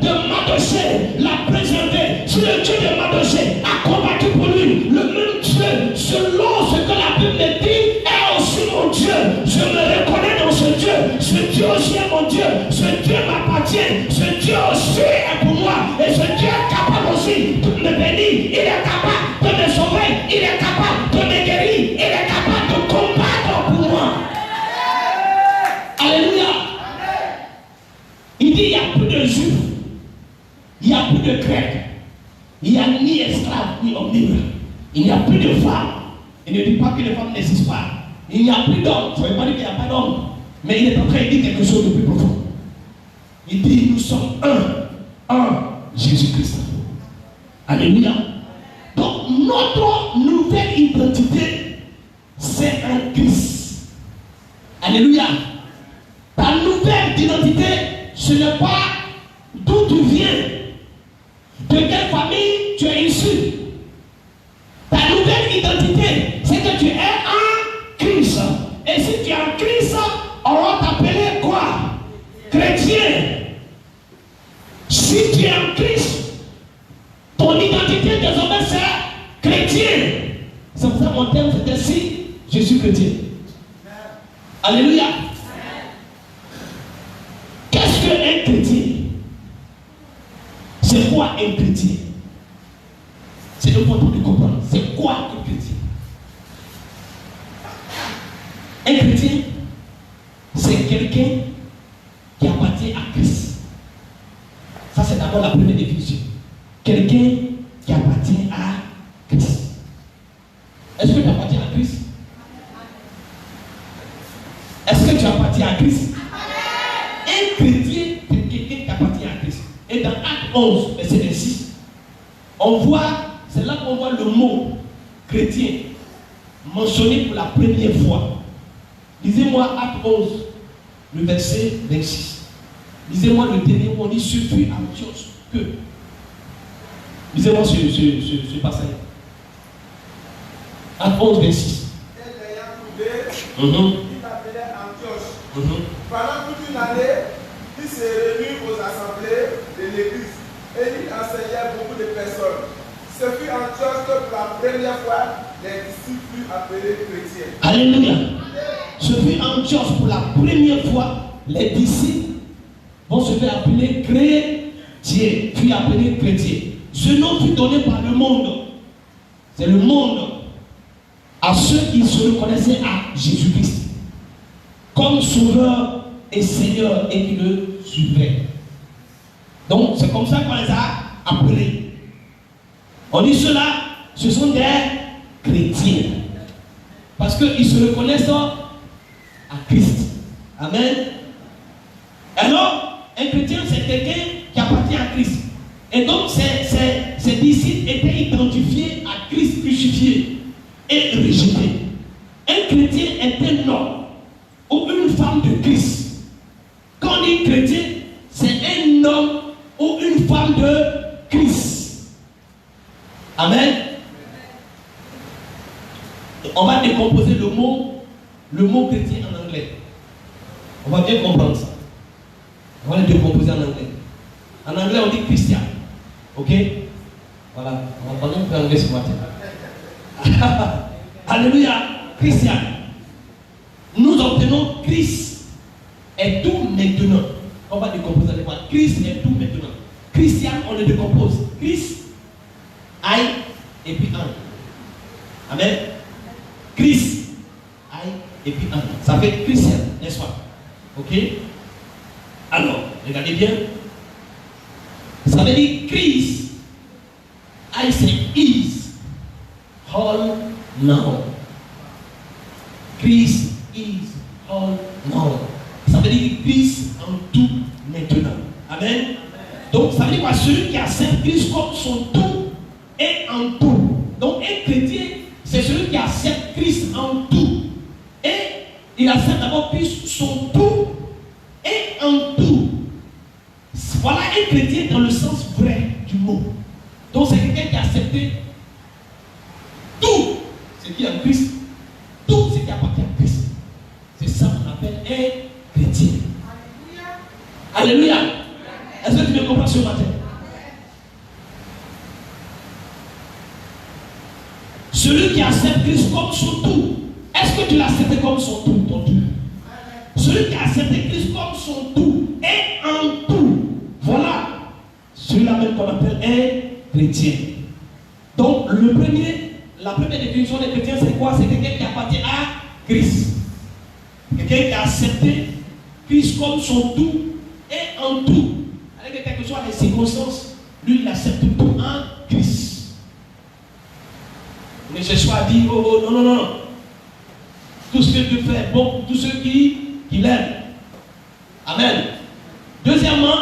de Madoché l'a préservé, si le Dieu de Madoché a combattu pour lui, le même Dieu, selon ce que la Bible me dit, est aussi mon Dieu. Je me reconnais dans ce Dieu. Ce Dieu aussi est mon Dieu. Ce Dieu m'appartient. Ce Dieu aussi est pour moi. Et ce Dieu est capable aussi de me bénir. Il est capable de me sauver. Il est capable de me guérir. Il est capable de combattre pour moi. Alléluia. Il dit, il n'y a plus de juifs, il n'y a plus de grecs, il n'y a ni esclaves ni hommes libres, il n'y a plus de femmes. Il ne dit pas que les femmes n'existent pas. Il n'y a plus d'hommes. Ça ne veut pas dire qu'il n'y a pas d'hommes. Mais il est en train de dire quelque chose de plus profond. Il dit, nous sommes un en Jésus-Christ. Alléluia. Donc notre nouvelle identité, c'est un Christ. Alléluia. Ta nouvelle identité, ce n'est pas d'où tu viens, de quelle famille tu es issu. Ta nouvelle identité, c'est que tu es en Christ. Et si tu es en Christ, on va t'appeler quoi? Chrétien. Si tu es en Christ, ton identité désormais c'est chrétien. C'est pour ça que mon thème c'était si je suis chrétien. Alléluia. Qu'est-ce qu'un chrétien? C'est quoi un chrétien? C'est important de comprendre. C'est quoi un chrétien? Un chrétien, c'est quelqu'un qui appartient à Christ. Ça, c'est d'abord la première définition. Quelqu'un qui appartient à Christ. Est-ce que tu appartiens à Christ? Est-ce que tu appartiens à Christ? Un chrétien, c'est quelqu'un qui appartient à Christ. Et dans Acte 11, verset 6, on on voit, c'est là qu'on voit le mot chrétien mentionné pour la première fois. Lisez-moi Acte 11, le verset 26. Lisez-moi le dernier où on dit ce fut Antioche que. Lisez-moi ce passage. Acte 11, 26. Elle l'ayant trouvé, il l'appelait Antioche. Pendant toute une année, il s'est réuni aux assemblées de l'église et il enseignait beaucoup de personnes. Ce fut Antioche que pour la première fois, les disciples furent appelés chrétiens. Alléluia. Ce fut Antioche pour la première fois, les disciples vont se faire appeler chrétiens, furent appelés chrétiens. Ce nom fut donné par le monde. C'est le monde à ceux qui se reconnaissaient à Jésus-Christ comme sauveur et Seigneur et qui le suivaient. Donc c'est comme ça qu'on les a appelés. On dit cela, ce sont des chrétiens. Parce qu'ils se reconnaissent à Christ. Amen. Alors, un chrétien, c'est quelqu'un qui appartient à Christ. Et donc, ces disciples étaient identifiés à Christ crucifié et rejeté. Un chrétien est un homme ou une femme de Christ. Quand on dit chrétien, c'est un homme ou une femme de Christ. Amen. On va décomposer le mot chrétien en anglais. On va bien comprendre ça. On va le décomposer en anglais. En anglais, on dit Christian. Ok? Voilà. On va parler un peu anglais ce matin. Alléluia. Christian. Nous obtenons Christ est tout maintenant. On va décomposer avec moi. Christ est tout maintenant. Christian, on le décompose. Christ, I et puis un. Amen. Christ, I et puis un. Ça fait Christian, n'est-ce pas? Ok? Alors, regardez bien. Ça veut dire Christ. I say is. All now. Christ is all now. Ça veut dire Christ en tout maintenant. Amen. Donc, ça veut dire quoi? Celui qui accepte Christ comme son tout et en tout. Donc, un chrétien, c'est celui qui accepte Christ en tout. Et il accepte d'abord Christ son tout et en tout. Voilà un chrétien dans le sens vrai du mot. Donc, c'est quelqu'un qui a accepté tout ce qui est en Christ, tout ce qui appartient à Christ. C'est ça qu'on appelle un chrétien. Alléluia. Est-ce que tu me comprends ce matin? Celui qui accepte Christ comme son tout, est-ce que tu l'as accepté comme son tout, ton tout? Celui qui a accepté Christ comme son tout et en tout, voilà celui-là même qu'on appelle un chrétien. Donc la première définition des chrétiens, c'est quoi? C'est quelqu'un qui appartient à Christ. Quelqu'un qui a accepté Christ comme son tout et en tout. Avec quelles que soient les circonstances, lui il accepte tout en Christ. Ne cherche pas à dire, oh non. Tout ce que tu fais, bon pour tous ceux qui l'aiment. Amen. Deuxièmement,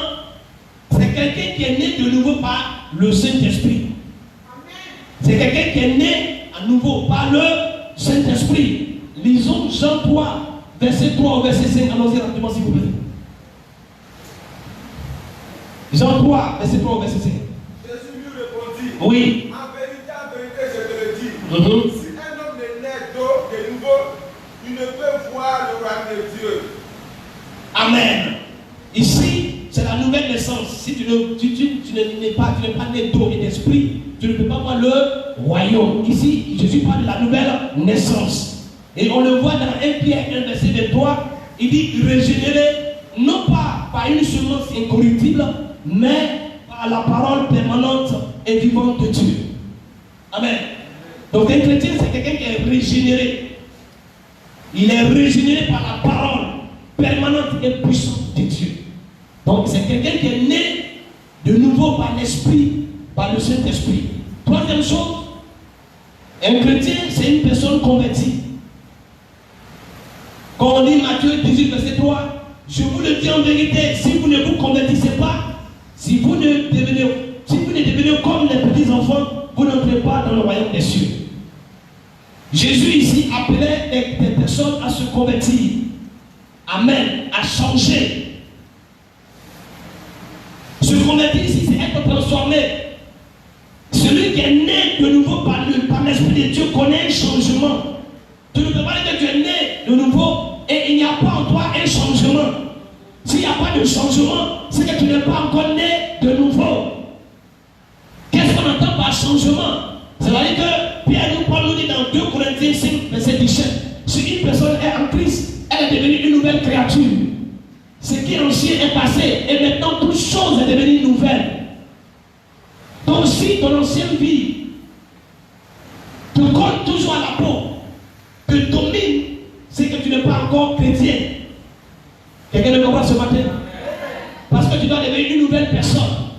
c'est quelqu'un qui est né de nouveau par le Saint-Esprit. C'est quelqu'un qui est né à nouveau par le Saint-Esprit. Lisons Jean 3, verset 3 au verset 5. Allons-y rapidement s'il vous plaît. Jean 3, verset 3 au verset 5. Jésus lui répondit. Oui. En vérité, je te le dis. Si un homme ne naît d'eau de nouveau, il ne peut voir le royaume de Dieu. Amen. Ici, c'est la nouvelle naissance. Si tu n'es pas né d'eau et d'esprit, tu ne peux pas voir le royaume. Ici, Jésus parle de la nouvelle naissance. Et on le voit dans 1 Pierre 1, verset 23. Il dit régénérer, non pas par une semence incorruptible, mais par la parole permanente et vivante de Dieu. Amen. Donc un chrétien, c'est quelqu'un qui est régénéré. Il est régénéré par la parole permanente et puissante de Dieu. Donc c'est quelqu'un qui est né de nouveau par l'Esprit, par le Saint-Esprit. Troisième chose, un chrétien, c'est une personne convertie. Quand on lit Matthieu 18, verset 3, je vous le dis en vérité, si vous ne vous convertissez pas, si vous ne devenez comme les petits enfants, enfants, vous n'entrez pas dans le royaume des cieux. Jésus ici appelait des personnes à se convertir. Amen. À changer. Se convertir ici, c'est être transformé. Celui qui est né de nouveau par l'Esprit de Dieu connaît un changement. Tu ne peux pas dire que tu es né de nouveau et il n'y a pas en toi un changement. S'il n'y a pas de changement, c'est que tu n'es pas encore né de nouveau. Qu'est-ce qu'on entend par changement? C'est-à-dire que Pierre nous dit dans 2 Corinthiens 5, verset 17, si une personne est en Christ, elle est devenue une nouvelle créature. Ce qui est ancien est passé et maintenant toute chose est devenue nouvelle. Donc si ton ancienne vie te colle toujours à la peau, te domine, c'est que tu n'es pas encore chrétien. Quelqu'un me comprend ce matin? Parce que tu dois devenir une nouvelle personne.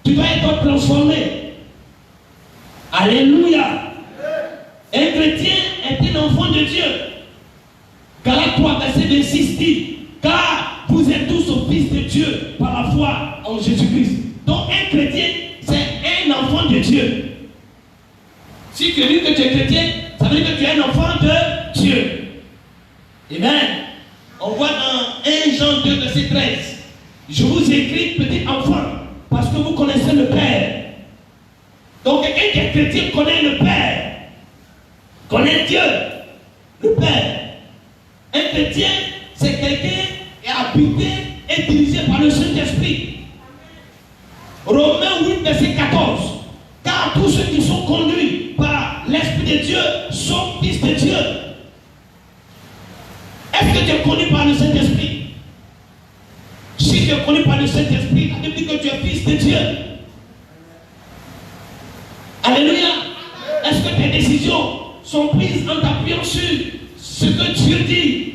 Tu dois être transformé. Alléluia. Un chrétien est un enfant de Dieu. Galates 3, verset 26 dit, car vous êtes tous fils de Dieu par la foi en Jésus-Christ. Donc un chrétien, c'est un enfant de Dieu. Si tu dis que tu es chrétien, ça veut dire que tu es un enfant de Dieu. Amen. On voit dans 1 Jean 2, verset 13. Je vous écris, petit enfant, parce que vous connaissez le Père. Donc quelqu'un qui est chrétien connaît le Père. Connaît Dieu, le Père. Un chrétien, c'est quelqu'un qui est habité et dirigé par le Saint-Esprit. Romains 8, verset 14. Car tous ceux qui sont conduits par l'Esprit de Dieu sont fils de Dieu. Est-ce que tu es connu par le Saint-Esprit? Si tu es connu par le Saint-Esprit, la Bible dit que tu es fils de Dieu. Alléluia. Est-ce que tes décisions sont prises en t'appuyant sur ce que Dieu dit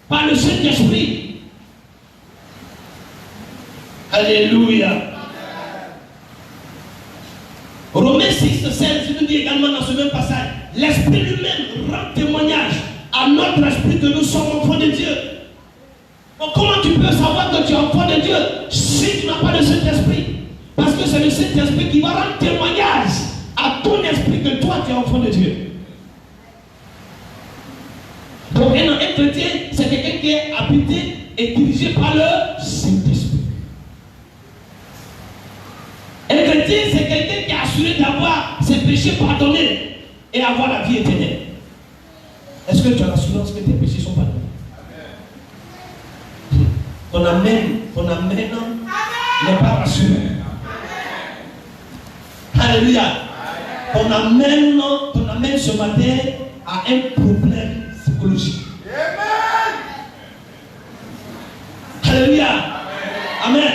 par le Saint-Esprit? Alléluia. Romains 6, 16 nous dit également dans ce même passage, l'Esprit lui-même rend témoignage à notre esprit que nous sommes enfants de Dieu. Donc comment tu peux savoir que tu es enfant de Dieu si tu n'as pas le Saint-Esprit? Parce que c'est le Saint-Esprit qui va rendre témoignage à ton esprit que toi tu es enfant de Dieu. Donc un chrétien, c'est quelqu'un qui est habité et dirigé par le Saint-Esprit. Un chrétien, c'est quelqu'un qui est assuré d'avoir ses péchés pardonnés et avoir la vie éternelle. Est-ce que tu as l'assurance que tes péchés sont pardonnés? Ton amen n'est pas rassuré. Alléluia. Ton amen ce matin a un problème psychologique. Alléluia. Amen.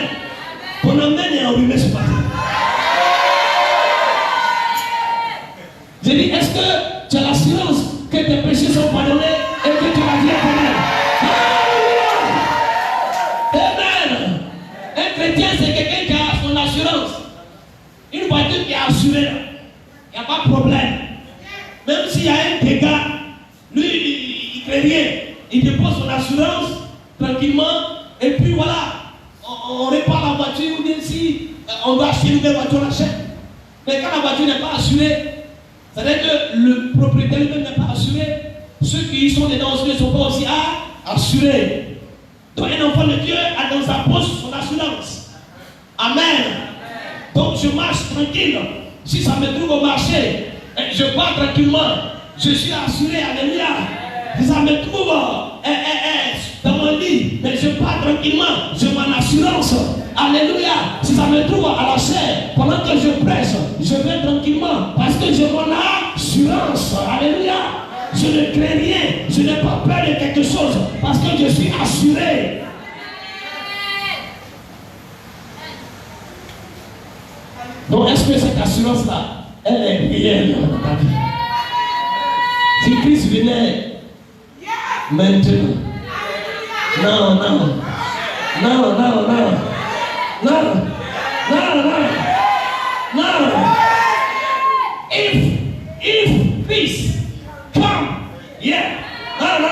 Ton amen est enrhumé ce matin. J'ai dit, est-ce que tu as l'assurance que tes péchés sont pardonnés et que tu vas vie éternelle? Amen. Un chrétien, c'est quelqu'un qui a son assurance. Une voiture qui est assurée, il n'y a pas de problème. Même s'il y a un dégât, lui, il ne fait rien. Il dépose son assurance tranquillement et puis voilà, on répare la voiture ou bien si on doit acheter une nouvelle voiture, on l'achète. Mais quand la voiture n'est pas assurée, ça veut dire que le propriétaire lui-même n'est pas assuré. Ceux qui y sont dedans aussi ne sont pas aussi assurés. Donc un enfant de Dieu a dans sa poche son assurance. Amen. Donc je marche tranquille. Si ça me trouve au marché, je pars tranquillement. Je suis assuré, alléluia. Si ça me trouve dans mon lit, mais je pars tranquillement. J'ai mon assurance. Alléluia. Si ça me trouve à la chair, pendant que je prêche, je vais tranquillement parce que j'ai mon assurance. Alléluia. Je ne crains rien. Je n'ai pas peur de quelque chose parce que je suis assuré. Donc, est-ce que cette assurance-là, elle est réelle dans ta vie? Si Christ venait maintenant, non. If Christ come, yeah, no.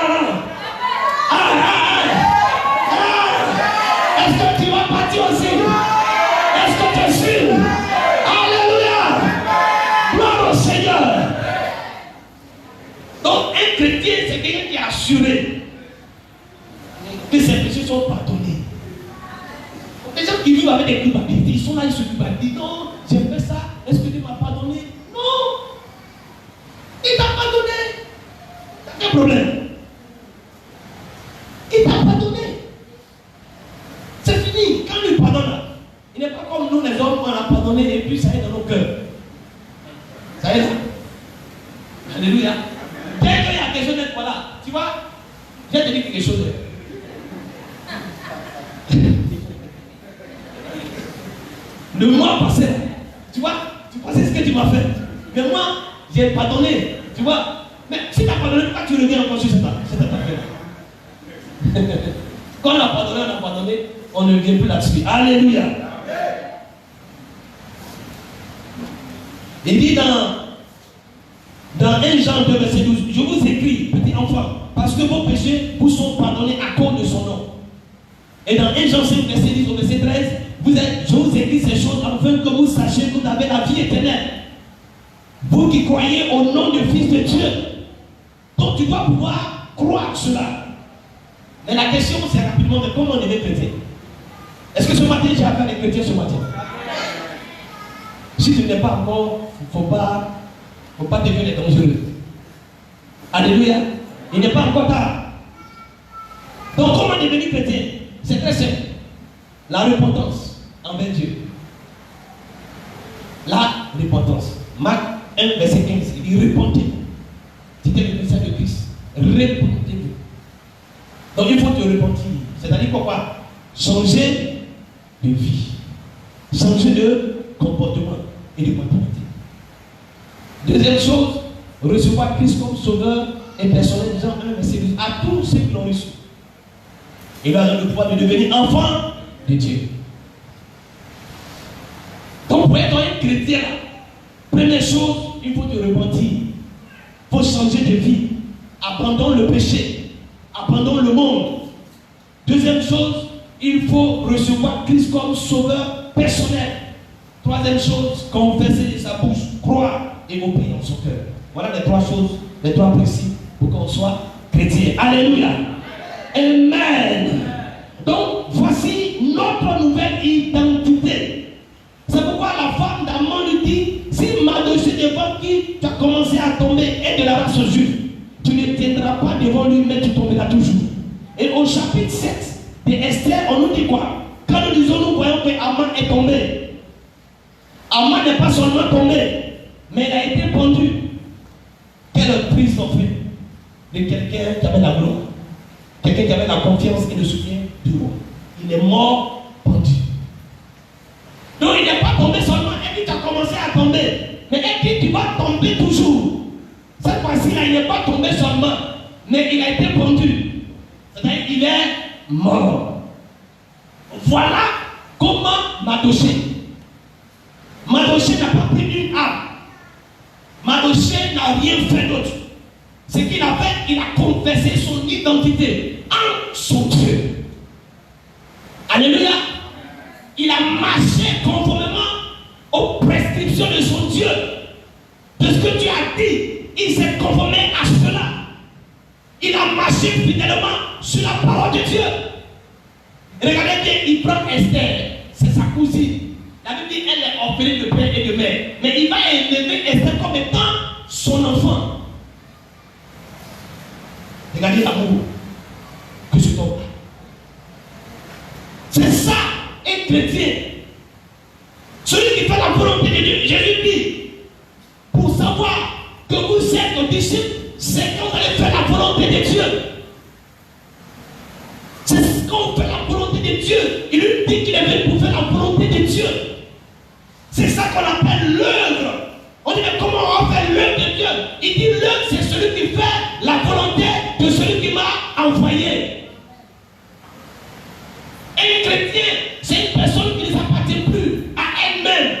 Est-ce que tu vas partir aussi? Est-ce que tu es sûr? Alléluia. ils vivent avec des culpabilités. Ils sont là, ils se culpabilisent. Non, j'ai fait ça. Est-ce que Dieu m'a pardonné? Non. Il t'a pardonné. T'as quel problème? Il t'a pardonné. C'est fini. Quand il pardonne, il n'est pas comme nous les hommes, on a pardonné et puis ça est dans nos cœurs. Ça est là. Alléluia. Dès qu'il y a quelque chose d'être voilà, tu vois, je vais te dire quelque chose. Le mois passé, tu vois, tu pensais ce que tu m'as fait. Mais moi, j'ai pardonné, tu vois. Mais si tu as pardonné, pourquoi tu reviens encore sur cette affaire? Quand on a pardonné, on ne vient plus là-dessus. Alléluia. Il dit dans 1 Jean 2, verset 12, je vous écris, petits enfants, parce que vos péchés vous sont pardonnés à cause de son nom. Et dans 1 Jean 5, verset 10 au verset 13, je vous écris ces choses afin que vous sachiez que vous avez la vie éternelle. Vous qui croyez au nom du Fils de Dieu. Donc tu dois pouvoir croire cela. Mais la question c'est rapidement, mais comment on devient chrétien? Est-ce que ce matin j'ai affaire à des chrétiens ce matin? Si tu n'es pas encore, il ne faut pas devenir dangereux. Alléluia. Il n'est pas encore tard. Donc comment devenir chrétien? C'est très simple. La repentance envers Dieu. La repentance. Marc 1, verset 15. Il dit repentez. C'était le message de Christ. Repentez-vous. Donc il faut te repentir. C'est-à-dire quoi? Changer de vie. Changer de comportement et de mentalité. Deuxième chose, recevoir Christ comme sauveur et personnel. Jean 1, verset 12. À tous ceux qui l'ont reçu. Il a le pouvoir de devenir enfant de Dieu. Donc pour être un chrétien, première chose, il faut te repentir. Il faut changer de vie. Abandonne le péché. Abandonne le monde. Deuxième chose, il faut recevoir Christ comme sauveur personnel. Troisième chose, confesser de sa bouche, croire et obéir dans son cœur. Voilà les trois choses, les trois principes pour qu'on soit chrétien. Alléluia. Amen. Donc, voici notre nouvelle identité. C'est pourquoi la femme d'Amon lui dit, si Mardochée devant qui tu as commencé à tomber est de la race juive, tu ne tiendras pas devant lui, mais tu tomberas toujours. Et au chapitre 7 de Esther, on nous dit quoi? Quand nous disons, nous voyons que Aman est tombé. Aman n'est pas seulement tombé, mais il a été pendu. Quelle prise d'en fait de quelqu'un qui avait la gloire, quelqu'un qui avait la confiance et le soutien du roi. Il est mort pendu. Donc il n'est pas tombé seulement, et puis tu as commencé à tomber. Mais et puis tu vas tomber toujours. Cette fois-ci là, il n'est pas tombé seulement, mais il a été pendu. C'est-à-dire qu'il est mort. Voilà comment Mardochée n'a pas pris une arme. Mardochée n'a rien fait d'autre. Ce qu'il a fait, il a confessé son identité en son Dieu. Alléluia. Il a marché conformément aux prescriptions de son Dieu. De ce que Dieu a dit, il s'est conformé à cela. Il a marché fidèlement sur la parole de Dieu. Regardez bien, il prend Esther, c'est sa cousine. La Bible dit elle est orpheline de père et de mère. Mais il va élever Esther comme étant son enfant. Regardez l'amour que je donne. C'est ça, être chrétien. Celui qui fait la volonté de Dieu. Jésus dit, pour savoir que vous êtes disciples, c'est quand vous allez faire la volonté de Dieu. C'est ce qu'on fait la volonté de Dieu. Il lui dit qu'il est venu pour faire la volonté de Dieu. C'est ça qu'on appelle l'œuvre. On dit, mais comment on va faire l'œuvre de Dieu? Il dit, l'œuvre, c'est celui qui fait la volonté de celui qui m'a envoyé. Un chrétien, c'est une personne qui ne s'appartient plus à elle-même.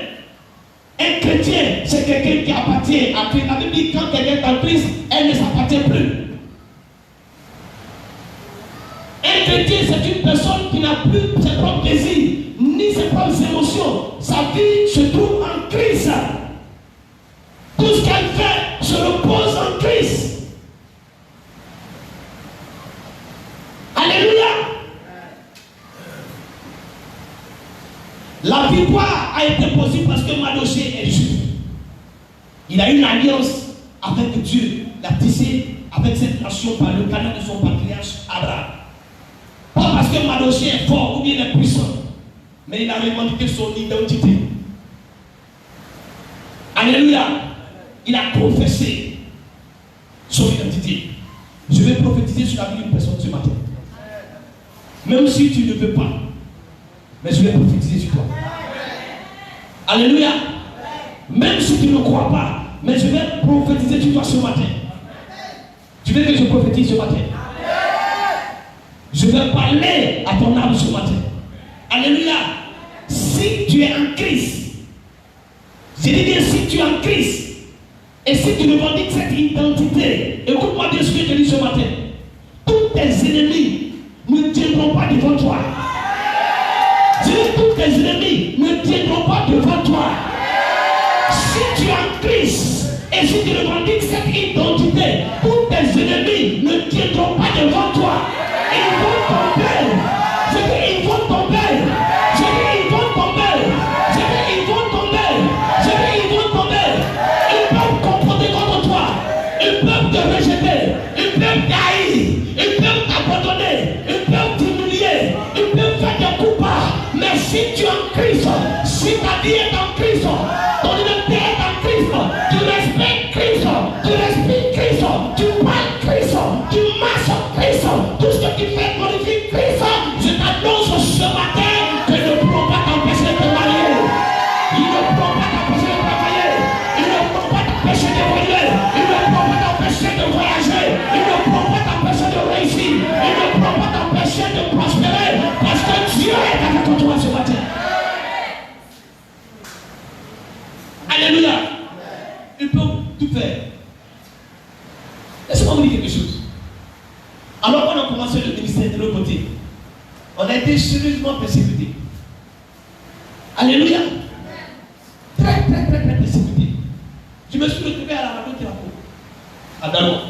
Un chrétien, c'est quelqu'un qui appartient à Christ. La Bible dit, quand quelqu'un est en Christ, elle ne s'appartient plus. Un chrétien, c'est une personne qui n'a plus ses propres désirs, ni ses propres émotions. Sa vie se trouve en Christ. Tout ce qu'elle fait se repose en Christ. Alléluia. La victoire a été possible parce que Mardochée est juif. Il a une alliance avec Dieu. Il a tissé avec cette nation par le canal de son patriarche Abraham. Pas parce que Mardochée est fort ou bien est puissant, mais il a revendiqué son identité. Alléluia. Il a confessé son identité. Je vais prophétiser sur la vie d'une personne ce matin. Même si tu ne veux pas, mais je vais prophétiser sur toi. Alléluia. Même si tu ne crois pas, mais je vais prophétiser sur toi ce matin. Tu veux que je prophétise ce matin? Je vais parler à ton âme ce matin. Alléluia. Si tu es en Christ, je dis bien si tu es en Christ, et si tu revendiques cette identité, écoute-moi bien ce que je te dis ce matin. Tous tes ennemis ne tiendront pas devant toi. Je dis tous tes ennemis ne tiendront pas devant toi. Si tu es en Christ, et si tu revendiques cette identité, tous tes ennemis ne tiendront pas devant toi. Ils vont tomber. Je dis ils vont tomber. Je dis ils vont tomber. Je dis ils vont tomber. Je dis ils vont tomber. Ils peuvent comploter contre toi. Ils peuvent te rejeter. Ils peuvent t'haïr. Ils peuvent t'abandonner. Ils peuvent t'humilier. Ils peuvent faire des coups bas. Mais si tu es en Christ, si ta vie est en Christ, ton identité est en Christ, tu respectes Christ, tu respires Christ, tu parles Christ, tu marches en Christ, tout ce que tu fais glorifie Christ. Je t'annonce ce matin que ne pourront pas t'empêcher de te marier. Ils ne pourront pas t'empêcher de travailler. Ils ne pourront pas t'empêcher d'évoluer. Ils ne pourront pas t'empêcher de voyager. Ils ne pourront pas t'empêcher de réussir. Ils ne pourront pas t'empêcher de prospérer. Parce que Dieu est avec toi ce matin. Alléluia. Ils peuvent tout faire. Laissez-moi vous dire quelque chose. Alors qu'on a commencé le ministère de l'autre côté, on a été sérieusement persécutés. Alléluia. Très persécutés. Je me suis retrouvé à la radio Tiraco, à Daloa.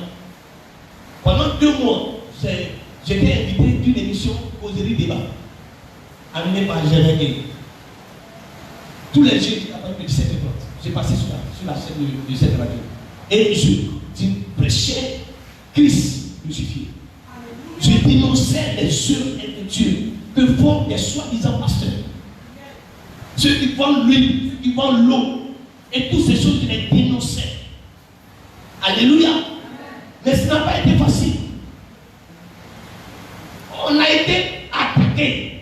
Pendant 2 mois, j'étais invité d'une émission causerie débat, animée par Jérémy. Tous les jeudis à partir de 17h30, j'ai passé sur la chaîne de cette radio. Et je prêchais Christ crucifié. Je dénonçais les œuvres de Dieu que font des soi-disant pasteurs. Ceux qui vendent l'huile, qui vendent l'eau, et toutes ces choses, je les dénonçais. Alléluia. Mais ce n'a pas été facile. On a été attaqué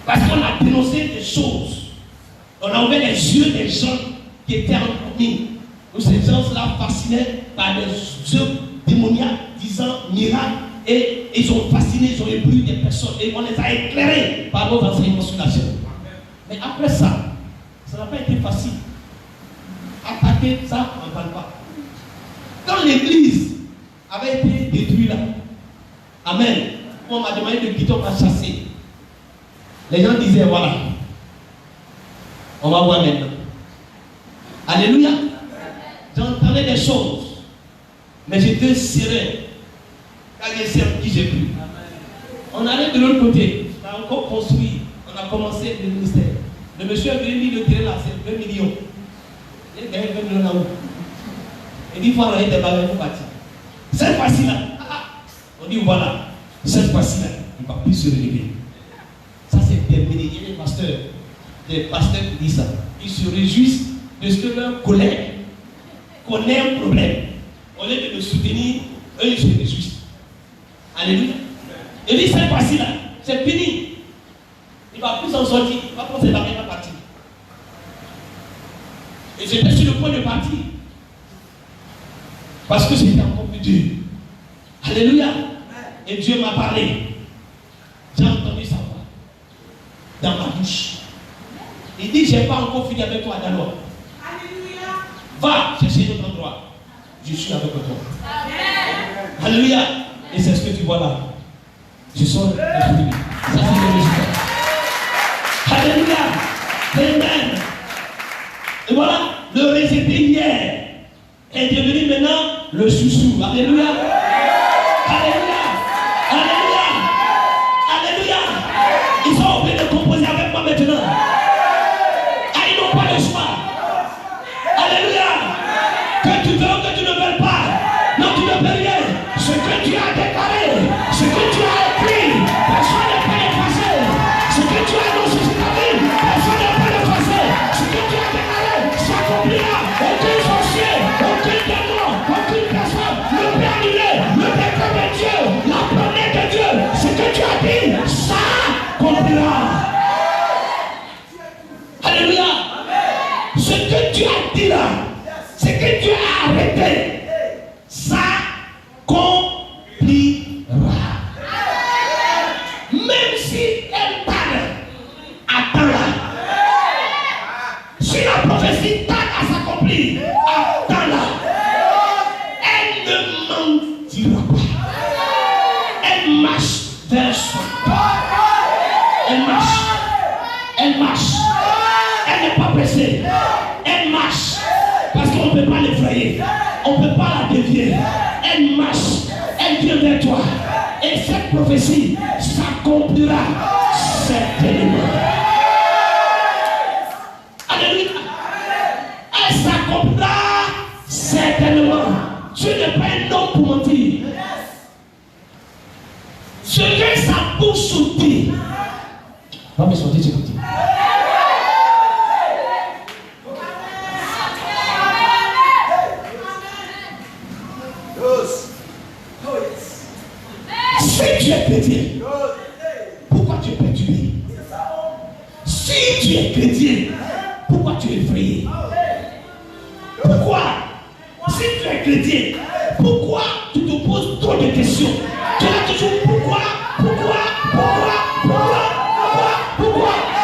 parce qu'on a dénoncé des choses. On a ouvert les yeux des gens qui étaient endormis. Ces gens-là fascinés par des œuvres démoniaques, disant miracles, et ils ont fasciné, ils ont ébloui des personnes, et on les a éclairés par nos enseignements sur la chaîne. Mais après ça n'a pas été facile. Attaquer ça, on ne parle pas. Quand l'église avait été détruite là, amen, on m'a demandé de quitter, on m'a chassé. Les gens disaient voilà, on va voir maintenant. Alléluia. J'entendais des choses, mais j'étais serein. Car je sais en qui j'ai cru. On allait de l'autre côté, on a encore construit, on a commencé le ministère. Le monsieur a venu le terrain là, c'est 20 millions. Il a gagné 20 millions là-haut. Il dit il faut arrêter des bagages pour partir. Cette fois-ci là, on dit voilà, cette fois-ci là, il ne va plus se relever. Ça c'est terminé. Il y a des pasteurs qui disent ça. Ils se réjouissent de ce que leur collègue connaît un problème. Au lieu de le soutenir, eux ils se réjouissent. Alléluia. Il dit cette fois-ci là, c'est fini. Il ne va plus s'en sortir. Il va prendre ses bagages et va partir. Et j'étais sur le point de partir. Parce que c'était encore plus dur. Alléluia. Et Dieu m'a parlé. J'ai entendu sa voix dans ma bouche. Il dit, je n'ai pas encore fini avec toi, Daloa. Alléluia. Va chercher d'autres endroits. Je suis avec toi. Amen. Alléluia. Et c'est ce que tu vois là. Je sors de l'esprit. Ça, c'est le résultat. Alléluia. Amen. Et voilà, le résultat hier est devenu maintenant le chouchou. Alléluia. Alléluia. Alléluia. Alléluia. Ils sont obligés de composer avec moi maintenant. Elle marche. Elle n'est pas pressée. Elle marche. Parce qu'on ne peut pas l'effrayer. On ne peut pas la dévier. Elle marche. Elle vient vers toi. Et cette prophétie s'accomplira certainement. Alléluia. Elle s'accomplira certainement. Tu n'es pas un homme pour mentir. Ce que sa bouche dit. Va me sortir, c'est petit. Si tu es chrétien, pourquoi tu es perturbé? Si tu es chrétien, pourquoi tu es effrayé? Pourquoi? Si tu es chrétien, pourquoi tu te poses trop de questions? Tu as toujours pourquoi?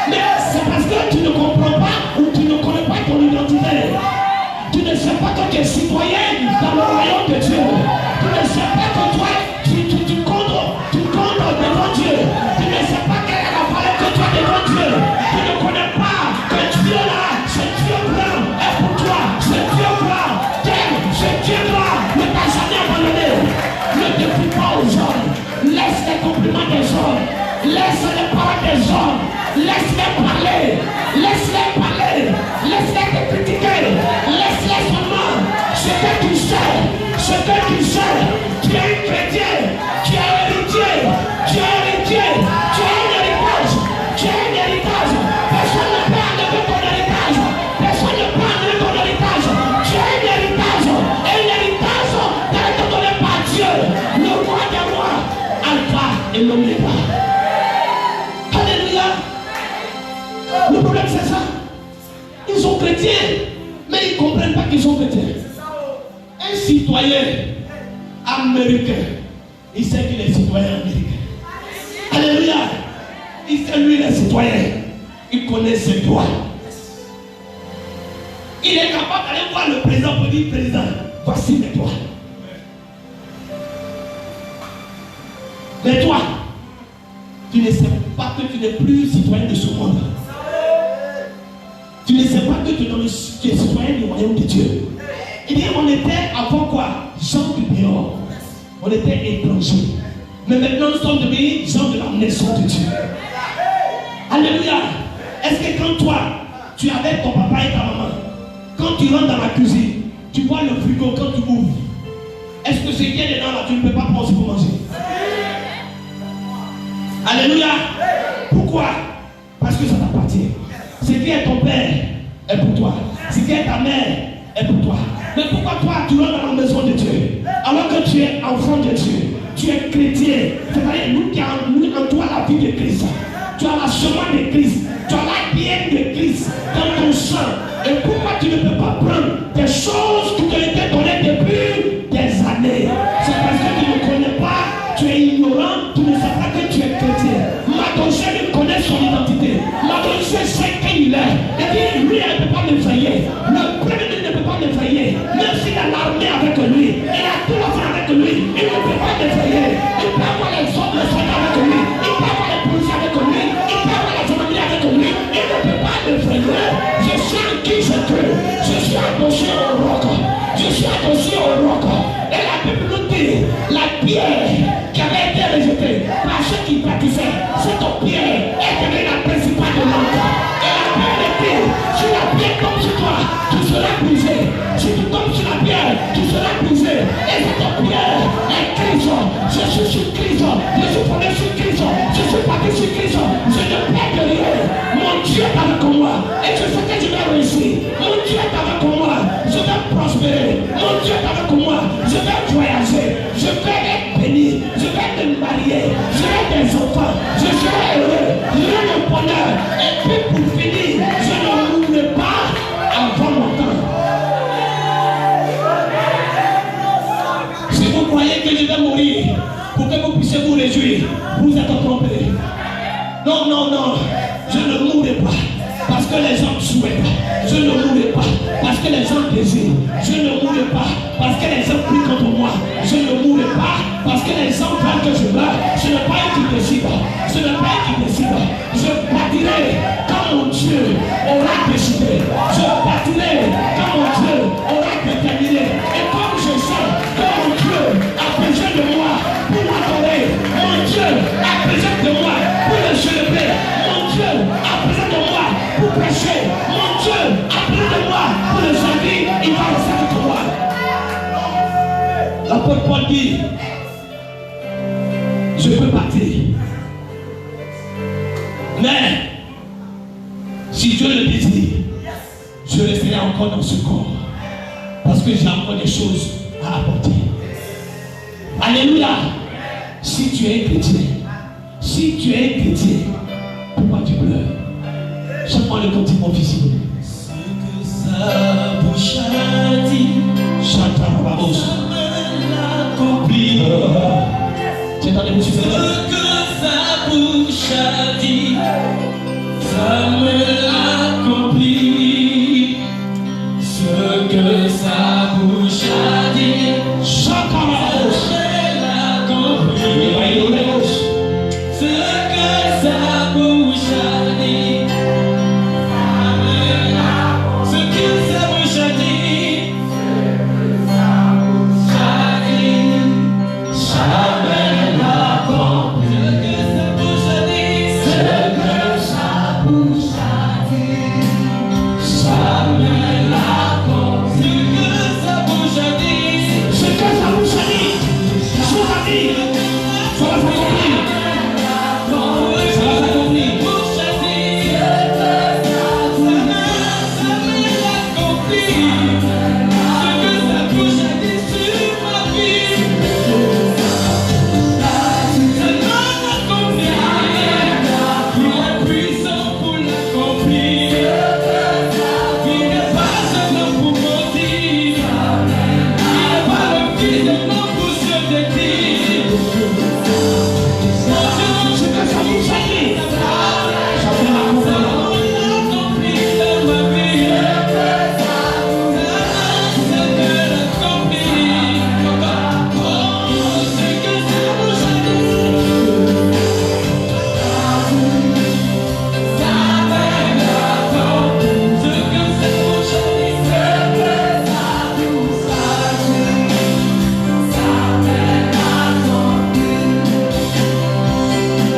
Mais c'est parce que tu ne comprends pas ou tu ne connais pas ton identité. Tu ne sais pas que tu es citoyen dans le royaume de Dieu. Tu ne sais pas que toi, tu comptes devant Dieu. Tu ne sais pas quelle est la valeur que tu as devant Dieu. Tu ne connais pas que Dieu là, ce Dieu blanc est pour toi. Ce Dieu blanc t'aime. Ce Dieu blanc ne t'a jamais abandonné. Ne te fie pas aux hommes. Laisse les compliments des hommes. Laisse les paroles des hommes. Laisse-les parler. Laisse-les parler. Laisse-les te critiquer. Laisse-les seulement. Ce que tu sais. Tu es un chrétien. Tu es héritier. Tu es héritier. Tu es un héritage. Tu es un héritage. Personne ne peut enlever ton héritage. Personne ne peut enlever ton héritage. Tu es un héritage. Et l'héritage t'a été donné par Dieu. Le roi des rois. Alpha et l'Oméga. Alléluia. Le problème c'est ça. Ils sont chrétiens, mais ils ne comprennent pas qu'ils sont chrétiens. Un citoyen américain, il sait qu'il est citoyen américain. Alléluia. Il sait lui il est citoyen. Il connaît ses droits. Il est capable d'aller voir le président pour dire président, voici mes droits. Mais toi, tu ne sais pas que tu n'es plus citoyen de ce monde. Tu ne sais pas que tu es citoyen du royaume de Dieu. Il dit on était avant quoi? Gens du dehors. On était étrangers. Mais maintenant nous sommes devenus gens de la maison de Dieu. Alléluia. Est-ce que quand toi, tu es avec ton papa et ta maman, quand tu rentres dans la cuisine, tu vois le frigo quand tu ouvres, est-ce que ce qui est dedans là, tu ne peux pas penser pour manger? Alléluia. Pourquoi? Parce que ça t'appartient. Ce qui est ton père est pour toi. Ce qui est ta mère est pour toi. Mais pourquoi toi tu rentres dans la maison de Dieu alors que tu es enfant de Dieu? Tu es chrétien. C'est-à-dire nous qui avons en toi la vie de Christ. Tu as la semence de Christ. Tu as l'ADN de Christ dans ton sang. Et pourquoi tu ne peux pas prendre des choses qui t'ont été données depuis des années? C'est parce que tu ne connais pas, tu es ignorant, tu ne sais pas que tu es chrétien. Madoché lui connaît son identité. Madoché sait qui il est. Et dit, lui, elle ne peut pas l'effrayer. Le premier ne peut pas l'effrayer. Même s'il a l'armée avec lui, il a tout l'enfant avec lui, il ne peut pas l'effrayer. Il peut avoir les hommes, les soldats avec lui, il peut avoir les policiers avec lui, il peut avoir la famille avec lui, il ne peut pas l'effrayer. Je sais en qui je crée. Je suis adossé au roc. Je suis adossé au roc. Et la Bible nous dit, la pierre qui avait été rejetée par ceux qui bâtissaient, cette pierre est devenue la principale de l'ordre. Et la Bible dit, si la pierre tombe sur toi, tu seras brisé. Si tu tombes sur la pierre, tu seras brisé. Et cette pierre est Christ. Je suis sur Christ. Je suis fondé sur Christ. Je suis parti sur Christ. Je ne perds de rien. Mon Dieu est avec moi. Et je sais que je vais réussir. Mon Dieu est avec moi. Je vais prospérer. Mon Dieu est avec moi. Je vais voyager. Je vais être béni. Je vais me marier. Je vais des enfants. Je serai heureux. Je vais le bonheur. Et puis pour finir, je ne mourrai pas avant mon temps. Si vous croyez que je vais mourir pour que vous puissiez vous réjouir, vous êtes trompés. Non, non, non. Je ne mourrai pas. Parce que les hommes souhaitent. péché, mon Dieu a pris de moi pour le servir, il va rester avec moi. L'apôtre Paul dit, je peux partir. Mais, si Dieu le désire, je resterai encore dans ce corps. Parce que j'ai encore des choses à apporter. Alléluia. Si tu es chrétien, pourquoi tu pleures? Chante-moi le cantique officiel. Ce que sa bouche a dit, Chante la bouche. l'accomplit. Tu entends les Ce que sa bouche a dit, ça me l'accomplit. Ce que sa bouche a dit, Chante la bouche. ça me l'accomplit. Ce que sa bouche a dit, ce que sa bouche a dit, ça me l'accomplit. Ce que sa bouche a dit, ça me l'accomplit. Ce que sa bouche a dit, Ce que sa bouche a dit, ça va s'accomplir. Ça va s'accomplir. Ce que sa bouche a dit, ça va l'accomplir.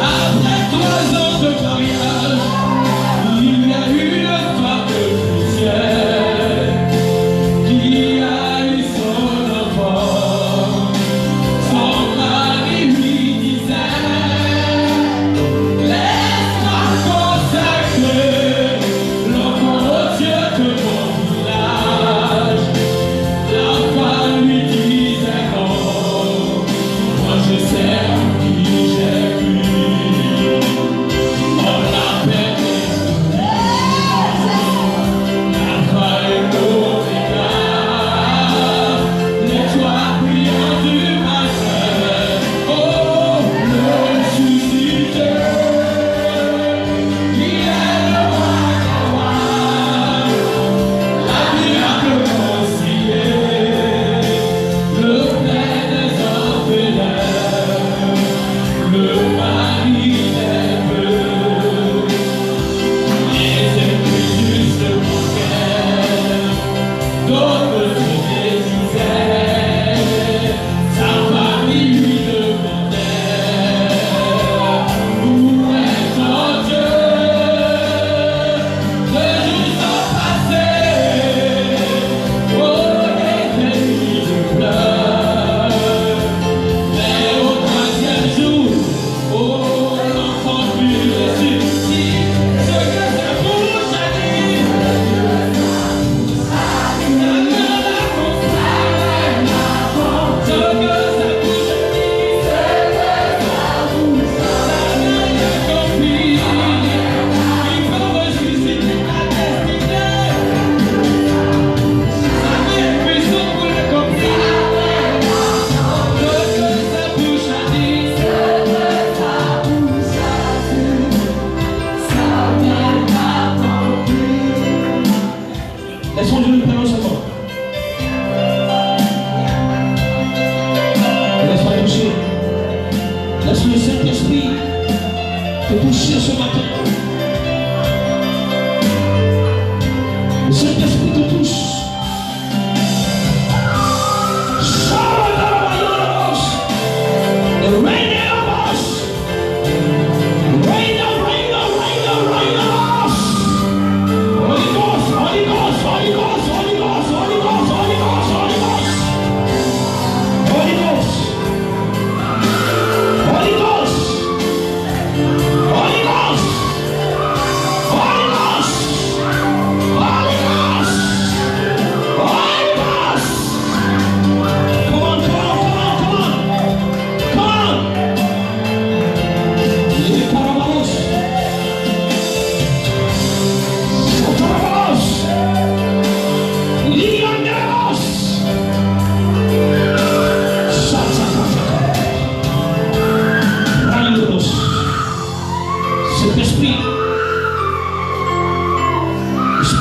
Après 3 ans de mariage, il y a une femme de poussière qui a eu son enfant. Son mari lui disait, laisse-moi consacrer l'enfant au Dieu de mon village. La femme lui disait non, moi je sais qui j'ai cru. On l'appelle Alpha et l'Oméga, l'étoile brillante du matin. Oh, le ressuscité, il est le roi des rois, la miracle concilié, le père des orphelins, le mari des veuves, les esprits justes mon cœur, d'autres se désisaient, sa famille lui demandait, où est ton Dieu? Les jours sont passés, oh, les nuits de pleurs. Mais au 3e jour, oh, l'enfant fut ressuscité. Ce que sa bouche a dit, ça me l'accomplit. Ce que sa bouche a dit, ça me l'accomplit. Il peut ressusciter ta destinée. Sa main est puissante pour l'accomplir. Ce que sa bouche a dit, Laissons Dieu nous parler seulement. Laisse-moi toucher. Laisse le Saint-Esprit te toucher ce matin. Le Saint-Esprit te touche. The rain of us. Rain of us.